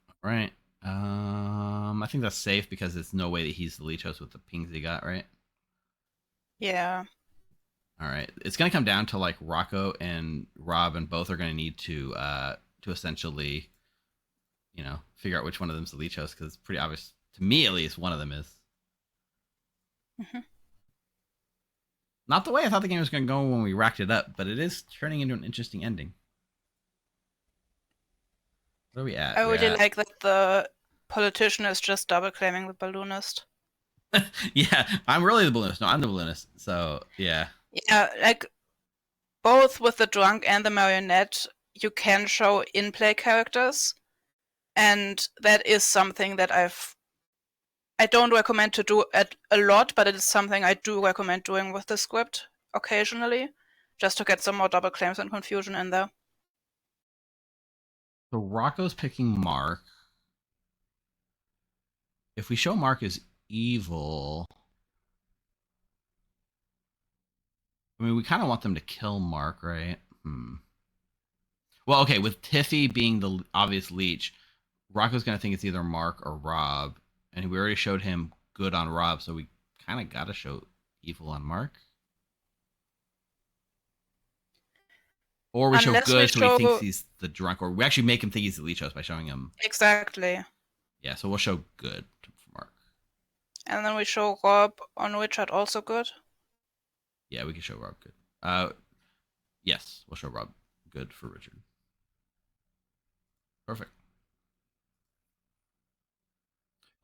All right. I think that's safe because there's no way that he's the leech host with the pings he got, right? Yeah. All right. It's gonna come down to like Rocco and Rob, and both are gonna need to essentially, figure out which one of them's the leech host, because it's pretty obvious to me, at least, one of them is. Mm-hmm. Not the way I thought the game was going to go when we racked it up, but it is turning into an interesting ending. Where are we at? I really like that the politician is just double claiming the balloonist. Yeah, I'm really the balloonist. No, I'm the balloonist. So, yeah. Yeah, like both with the drunk and the marionette, you can show in-play characters, and that is something that I don't recommend to do a lot, but it is something I do recommend doing with the script occasionally, just to get some more double claims and confusion in there. So Rocco's picking Mark. If we show Mark as evil. I mean, we kind of want them to kill Mark, right? Well, okay, with Tiffy being the obvious leech, Rocco's going to think it's either Mark or Rob. And we already showed him good on Rob, so we kind of got to show evil on Mark. Or we show good so he thinks he's the drunk, or we actually make him think he's the leech host by showing him. Exactly. Yeah, so we'll show good for Mark. And then we show Rob on Richard also good. Yeah, we can show Rob good. Yes, we'll show Rob good for Richard. Perfect.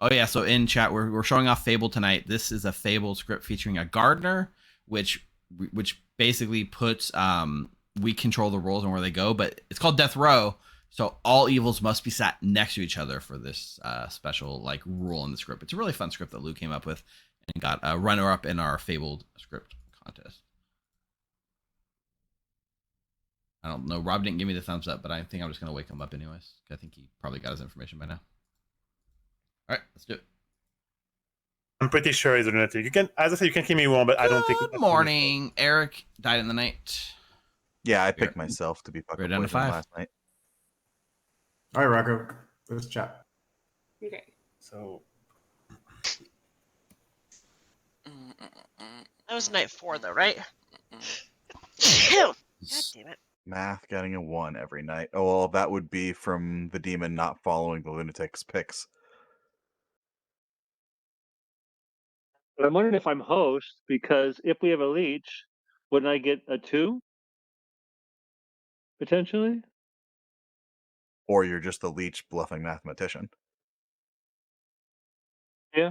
Oh yeah, so in chat we're showing off Fable tonight. This is a Fabled script featuring a gardener, which basically puts we control the roles and where they go, but it's called Death Row, so all evils must be sat next to each other for this special like rule in the script. It's a really fun script that Lou came up with and got a runner-up in our Fabled Script Contest. I don't know. Rob didn't give me the thumbs up, but I think I'm just going to wake him up anyways. I think he probably got his information by now. All right, let's do it. I'm pretty sure he's a lunatic. You can, as I said, you can keep me wrong, but I don't think. Good morning, Eric. Died in the night. Yeah, I picked myself to be fucking poisoned last night. All right, Rocco. Let's chat. Okay. So. That was night 4, though, right? God damn it. Math getting a 1 every night. Oh, well, that would be from the demon not following the lunatic's picks. But I'm wondering if I'm host, because if we have a leech, wouldn't I get a 2? Potentially? Or you're just the leech bluffing mathematician. Yeah.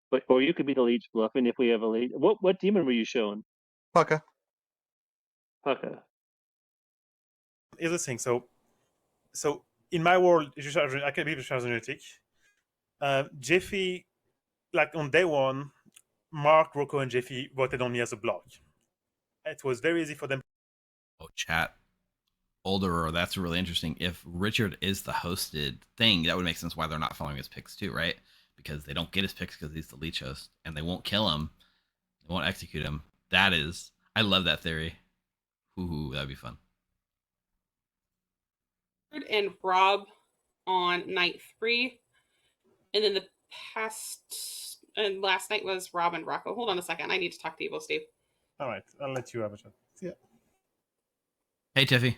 But or you could be the leech bluffing if we have a leech. What demon were you showing? Pucka. Pucka. Here's the thing. So in my world, I can be the lunatic. Jeffy, like on day 1, Mark, Rocco, and Jeffy voted on me as a block. It was very easy for them. Oh, chat. Older, that's really interesting. If Richard is the hosted thing, that would make sense why they're not following his picks too, right? Because they don't get his picks because he's the leech host, and they won't kill him. They won't execute him. That is, I love that theory. Ooh, that'd be fun. And Rob on night 3, and then the last night was Rob and Rocco. Hold on a second, I need to talk to Evil Steve. All right, I'll let you have a chat. Yeah. Hey, Tiffy.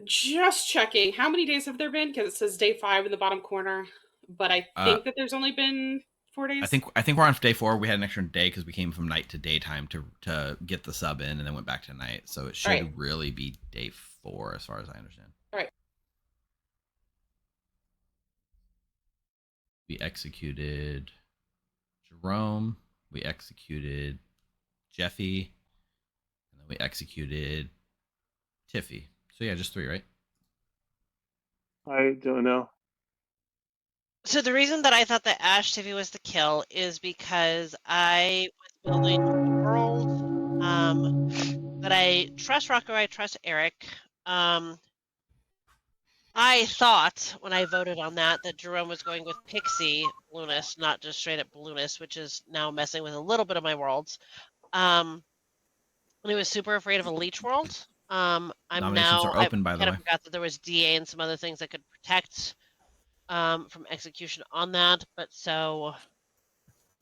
Just checking. How many days have there been? Because it says day 5 in the bottom corner, but I think that there's only been 4 days. I think we're on day 4. We had an extra day because we came from night to daytime to get the sub in, and then went back to night. So it should really be day 4, as far as I understand. All right. We executed Jerome. We executed Jeffy, and then we executed Tiffy. So yeah, just 3, right? I don't know. So the reason that I thought that Ash Tiffy was the kill is because I was building a world that I trust Rocco, I trust Eric. I thought when I voted on that Jerome was going with Pixie Balloonist, not just straight up Balloonist, which is now messing with a little bit of my worlds. And he was super afraid of a leech world. Nominations are open, by the way. I kind of forgot that there was DA and some other things that could protect from execution on that. But so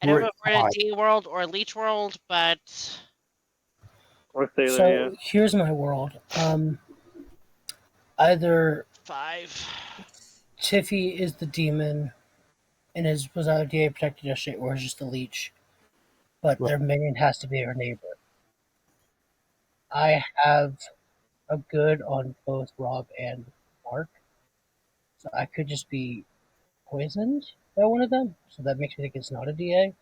I don't know if we're in a DA world or a leech world, but or Sailor, so yeah. here's my world. Either 5. Tiffy is the demon and was either DA protected yesterday or is just a leech. But their minion has to be her neighbor. I have a good on both Rob and Mark. So I could just be poisoned by one of them. So that makes me think it's not a DA.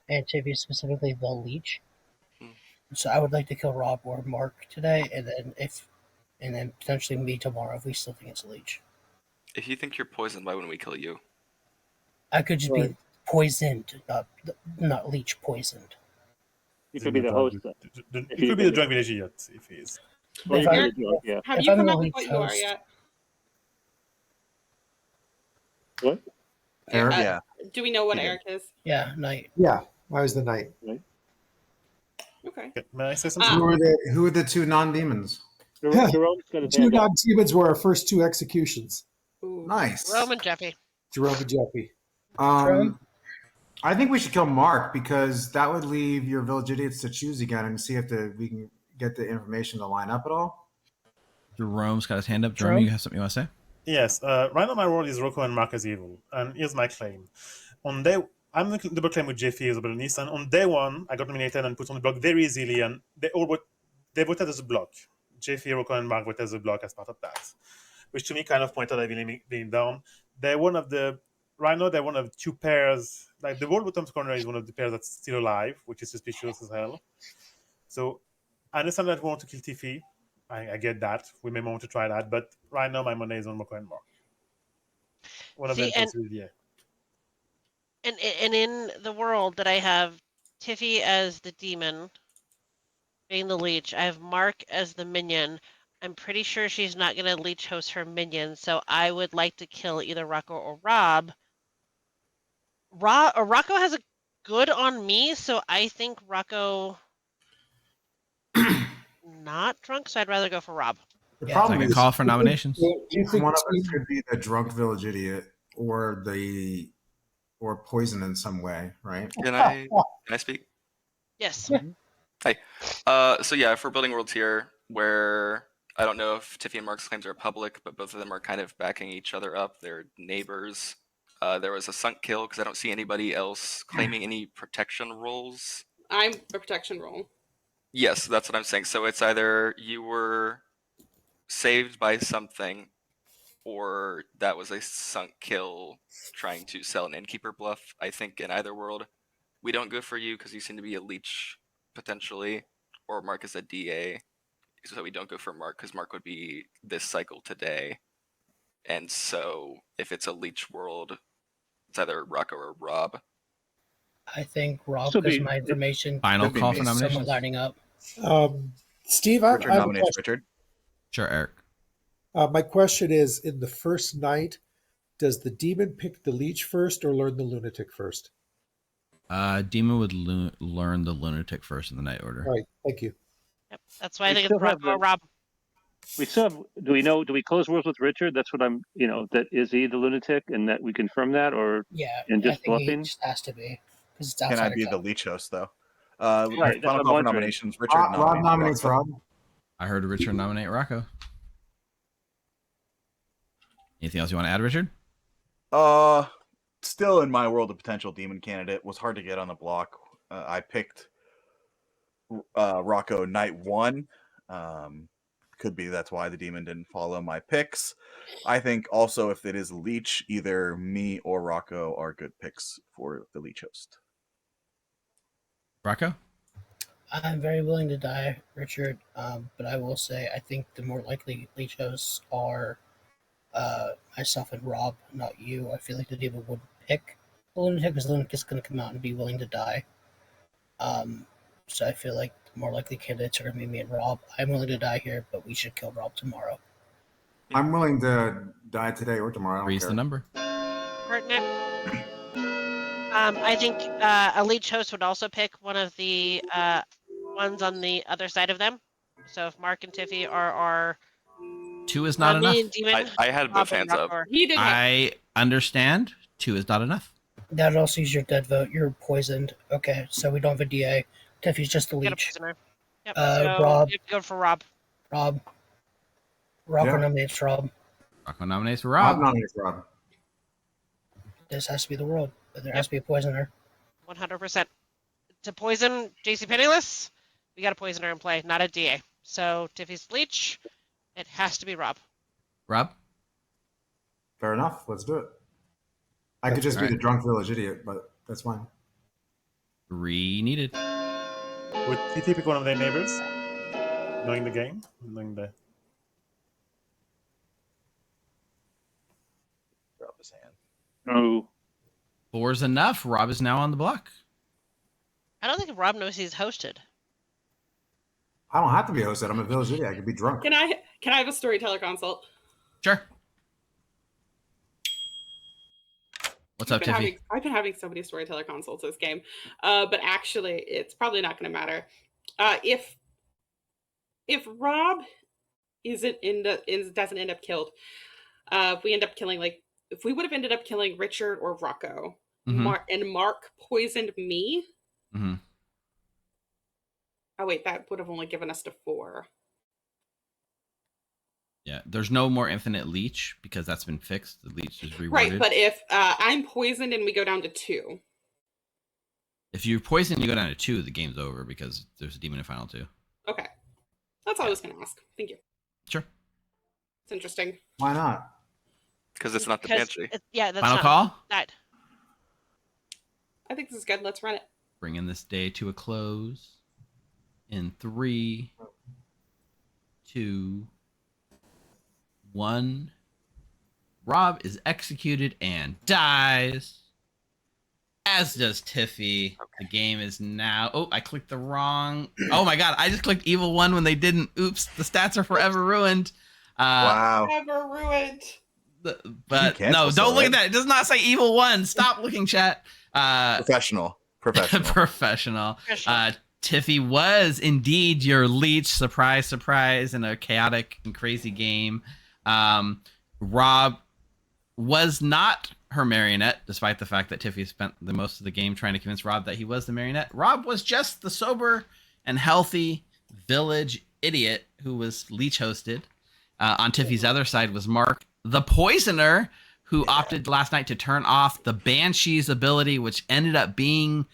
And Tiffy is specifically the leech. So I would like to kill Rob or Mark today, and then potentially me tomorrow if we still think it's a leech. If you think you're poisoned, why wouldn't we kill you? I could just be poisoned, not leech poisoned. You could be the host. You could be the drunk village idiot if he is. Have you come up with what you are yet? What? Yeah. Do we know what He did. Eric is? Yeah, knight. Yeah, I was the knight. Okay. May I say something? Who are the two non-demons? Jerome's got his Two hand up. non-demons were our first two executions. Ooh. Nice. Roman Jeffy. Jerome and Jeffy. I think we should kill Mark because that would leave your village idiots to choose again and see if we can get the information to line up at all. Jerome's got his hand up. Jerome, you have something you want to say? Yes. Right now my role is Rocco and Mark as evil. And here's my claim. I'm going to double claim with Jeffy as a villainist, and on day one, I got nominated and put on the block very easily, and they voted as a block. Jeffy, Rocco, and Mark voted as a block as part of that, which to me kind of pointed at Billy being down. They're one of two pairs. Like the whole bottom corner is one of the pairs that's still alive, which is suspicious as hell. So I understand that we want to kill Tiffy. I get that. We may want to try that, but right now my money is on Rocco and Mark. One of them is yeah. And in the world that I have Tiffy as the demon, being the leech, I have Mark as the minion. I'm pretty sure she's not going to leech host her minion, so I would like to kill either Rocco or Rob. Rocco has a good on me, so I think Rocco not drunk, so I'd rather go for Rob. The problem is call for nominations. One of us could be the drunk village idiot or poison in some way, right? Can I speak? Yes. Hi. So yeah, if we're building worlds here where I don't know if Tiffy and Mark's claims are public, but both of them are kind of backing each other up. They're neighbors. There was a sunk kill because I don't see anybody else claiming any protection roles. I'm a protection role. Yes, that's what I'm saying. So it's either you were saved by something or that was a sunk kill trying to sell an innkeeper bluff. I think in either world, we don't go for you because you seem to be a leech potentially, or Mark is a DA. So we don't go for Mark because Mark would be this cycle today. And so if it's a leech world, it's either Rocco or Rob. I think Rob, because my information. Final call for nominations. Someone lining up. Steve, Richard I have nominates a question. Richard. Sure, Eric. My question is, in the first night, does the demon pick the leech first or learn the lunatic first? Demon would learn the lunatic first in the night order. All right, thank you. Yep, that's why I think it's Rocco or Rob. We still have, do we close worlds with Richard? That's what I'm, that is he the lunatic and that we confirm that, or and just I think bluffing? he just has to be. It's Can I be outside the of leech host though? Right, that's what Final I'm call for wondering. nominations. Richard Rob nominates Rob. I heard Richard nominate Rocco. Anything else you want to add, Richard? Still in my world, a potential demon candidate was hard to get on the block. I picked Rocco night 1. Could be that's why the demon didn't follow my picks. I think also if it is leech, either me or Rocco are good picks for the leech host. Rocco? I'm very willing to die, Richard, but I will say I think the more likely leech hosts are myself and Rob, not you. I feel like the demon would pick the lunatic because the lunatic's going to come out and be willing to die. So I feel like the more likely candidates are going to be me and Rob. I'm willing to die here, but we should kill Rob tomorrow. I'm willing to die today or tomorrow. Raise the number. Courtney. I think a leech host would also pick one of the ones on the other side of them. So if Mark and Tiffy are 2 is not enough. Demon, I had both hands up. I understand. 2 is not enough. That would also use your dead vote. You're poisoned. Okay, so we don't have a DA. Tiffy's just the Get a leech. prisoner. Yep, so Rob. you have to go for Rob. Rocco nominates Rob. Rocco nominates Rob. Rob nominates Rob. This has to be the world. But there has to be a poisoner. 100%. To poison JC Penniless, we got a poisoner in play, not a DA. So Tiffy's leech, it has to be Rob. Rob? Fair enough. Let's do it. I could just be the drunk village idiot, but that's fine. 3 needed. Would TT pick one of their neighbors? Knowing the game? Knowing the... Drop his hand. No. 4 is enough. Rob is now on the block. I don't think Rob knows he's hosted. I don't have to be hosted. I'm a village idiot. I could be drunk. Can I have a storyteller consult? Sure. What's up, Tiffy? I've been having so many Storyteller consults this game, but actually, it's probably not going to matter. If Rob doesn't end up killed, if we end up killing if we would have ended up killing Richard or Rocco, and Mark poisoned me. Mm-hmm. Oh wait, that would have only given us to 4. Yeah, there's no more infinite leech because that's been fixed. The leech is reworded. Right, but if I'm poisoned and we go down to 2. If you're poisoned, you go down to 2. The game's over because there's a demon in final 2. Okay, that's all I was going to ask. Thank you. Sure. It's interesting. Why not? Because it's not the Banshee. That's final not call. That. I think this is good. Let's run it. Bringing this day to a close in 3, 2, 1. Rob is executed and dies, as does Tiffy. The game is now... Oh, I clicked the wrong... Oh my god, I just clicked evil 1 when they didn't. Oops, the stats are forever ruined. Wow. Forever ruined. But no, don't look at that. It does not say evil 1. Stop looking, chat. Professional. Professional. Tiffy was indeed your leech. Surprise, surprise, in a chaotic and crazy game. Rob was not her marionette, despite the fact that Tiffy spent the most of the game trying to convince Rob that he was the marionette. Rob was just the sober and healthy village idiot who was leech hosted. On Tiffy's other side was Mark, the poisoner, who opted last night to turn off the Banshee's ability, which ended up being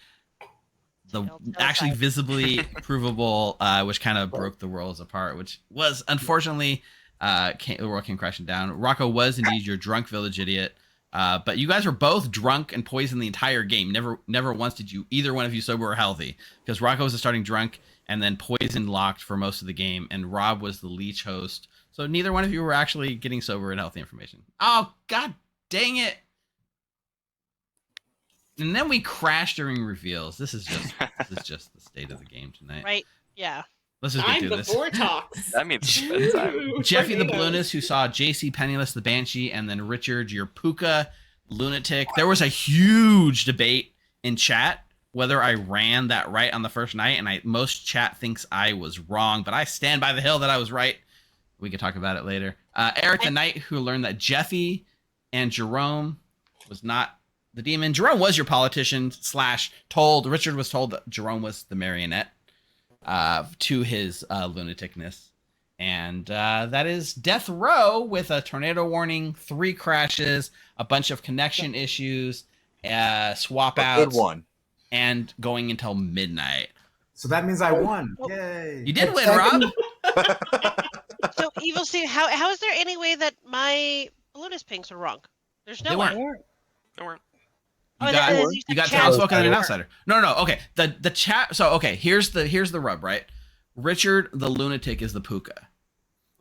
the actually visibly provable, which kind of broke the worlds apart, which was unfortunately the world came crashing down. Rocco was indeed your drunk village idiot, but you guys were both drunk and poisoned the entire game. Never once did either one of you sober or healthy, because Rocco was a starting drunk and then poison locked for most of the game, and Rob was the leech host. So neither one of you were actually getting sober and healthy information. Oh, god dang it. And then we crash during reveals. This is just the state of the game tonight. Right? Yeah. Let's just get through this. Vortox. That means spend time. Jeffy the Balloonist, who saw JC Penniless the Banshee, and then Richard, your Puka lunatic. There was a huge debate in chat whether I ran that right on the first night, and most chat thinks I was wrong, but I stand by the hill that I was right. We could talk about it later. Eric the Knight, who learned that Jeffy and Jerome was not the demon. Jerome was your politician / told. Richard was told that Jerome was the marionette to his lunaticness. And that is Death Row with a tornado warning, 3 crashes, a bunch of connection issues, swap outs. Good one. And going until midnight. So that means I won. Yay. You did win, Rob. So, Evil Steve, how is there any way that my balloonist pings are wrong? There's no way. They weren't. You got Townsfolk and an outsider. No. Okay. The chat. So okay, here's the rub, right? Richard the lunatic is the Puka.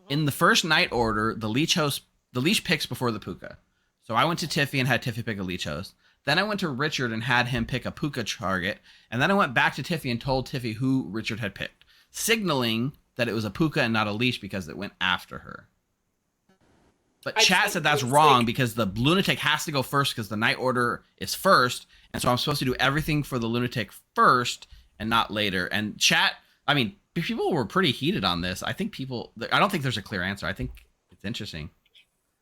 In the first night order, the leech picks before the Puka. So I went to Tiffy and had Tiffy pick a leech host. Then I went to Richard and had him pick a Puka target. And then I went back to Tiffy and told Tiffy who Richard had picked, signaling that it was a Puka and not a leech because it went after her. But chat said that's wrong because the lunatic has to go first because the night order is first. And so I'm supposed to do everything for the lunatic first and not later. And chat, I mean, people were pretty heated on this. I don't think there's a clear answer. I think it's interesting.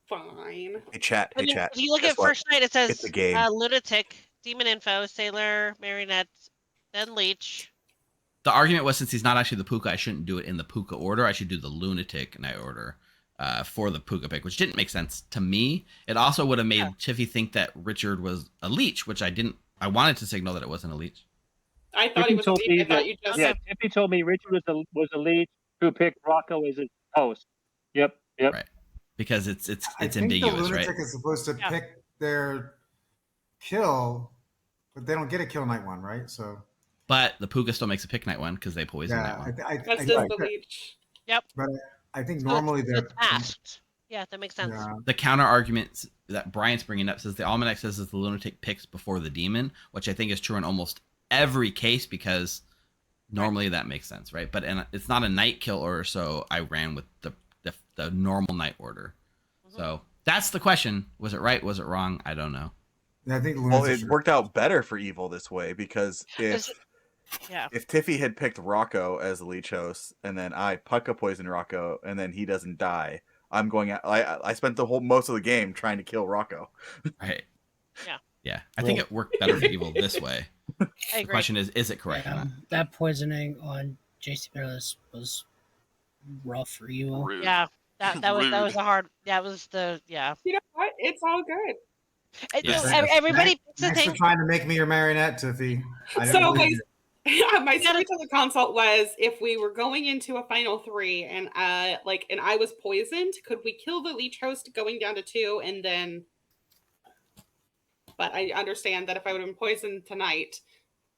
Fine. Hey, chat. If you look at first night, it says lunatic, demon info, sailor, marionette, then leech. The argument was, since he's not actually the Puka, I shouldn't do it in the Puka order. I should do the lunatic night order for the Puka pick, which didn't make sense to me. It also would have made Tiffy think that Richard was a leech, which I didn't. I wanted to signal that it wasn't a leech. I thought he was a leech. I thought you just said. Tiffy told me Richard was a leech who picked Rocco as his host. Yep. Right. Because it's ambiguous, the lunatic right? is supposed to pick their kill, but they don't get a kill night 1, right? So. But the Puka still makes a pick night 1 because they poison night 1. That's just the leech. Yep. But I think normally they're asked. Yeah, that makes sense. Yeah. The counter argument that Brian's bringing up says the almanac says that the lunatic picks before the demon, which I think is true in almost every case because normally that makes sense, right? But it's not a night kill order, so I ran with the normal night order. So that's the question. Was it right? Was it wrong? I don't know. I think Well, Luna's it worked out better for Evil this way because Is it- yeah. if Tiffy had picked Rocco as the leech host, and then I Pucka poison Rocco, and then he doesn't die, I'm going. I spent the most of the game trying to kill Rocco. Right. Yeah. Yeah. I think it worked better for Evil this way. I The agree. question is it correct? or not? That poisoning on JC Bayless was rough for you. Rude. Yeah. That was Rude. a hard. That was the yeah. You know what? It's all good. Yeah. Everybody picks the Thanks for thing. trying to make me your marionette, Tiffy. I didn't So believe you. my storyteller consult was if we were going into a final 3 and I was poisoned, could we kill the leech host going down to 2 and then? But I understand that if I would have been poisoned tonight,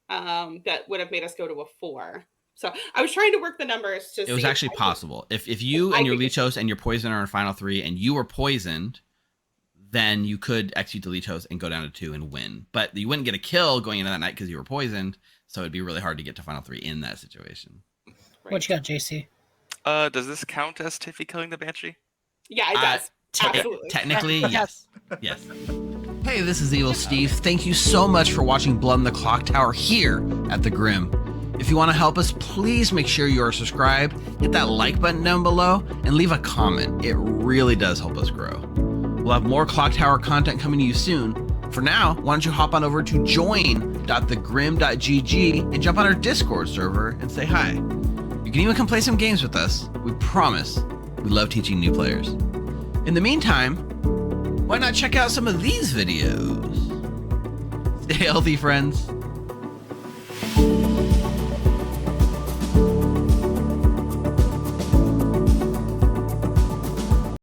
that would have made us go to a 4. So I was trying to work the numbers to. It was actually possible. If you and your leech host and your poison are in final 3 and you were poisoned, then you could execute the leech host and go down to 2 and win. But you wouldn't get a kill going into that night because you were poisoned. So it'd be really hard to get to final 3 in that situation. What you got, JC? Does this count as Tiffy killing the Banshee? Yeah, it does. Absolutely. Technically, yes. Yes. Hey, this is Evil Steve. Thank you so much for watching Blood in the Clocktower here at the Grim. If you want to help us, please make sure you are subscribed, hit that like button down below, and leave a comment. It really does help us grow. We'll have more Clocktower content coming to you soon. For now, why don't you hop on over to join.thegrim.gg and jump on our Discord server and say hi. You can even come play some games with us. We promise we love teaching new players. In the meantime, why not check out some of these videos? Stay healthy, friends.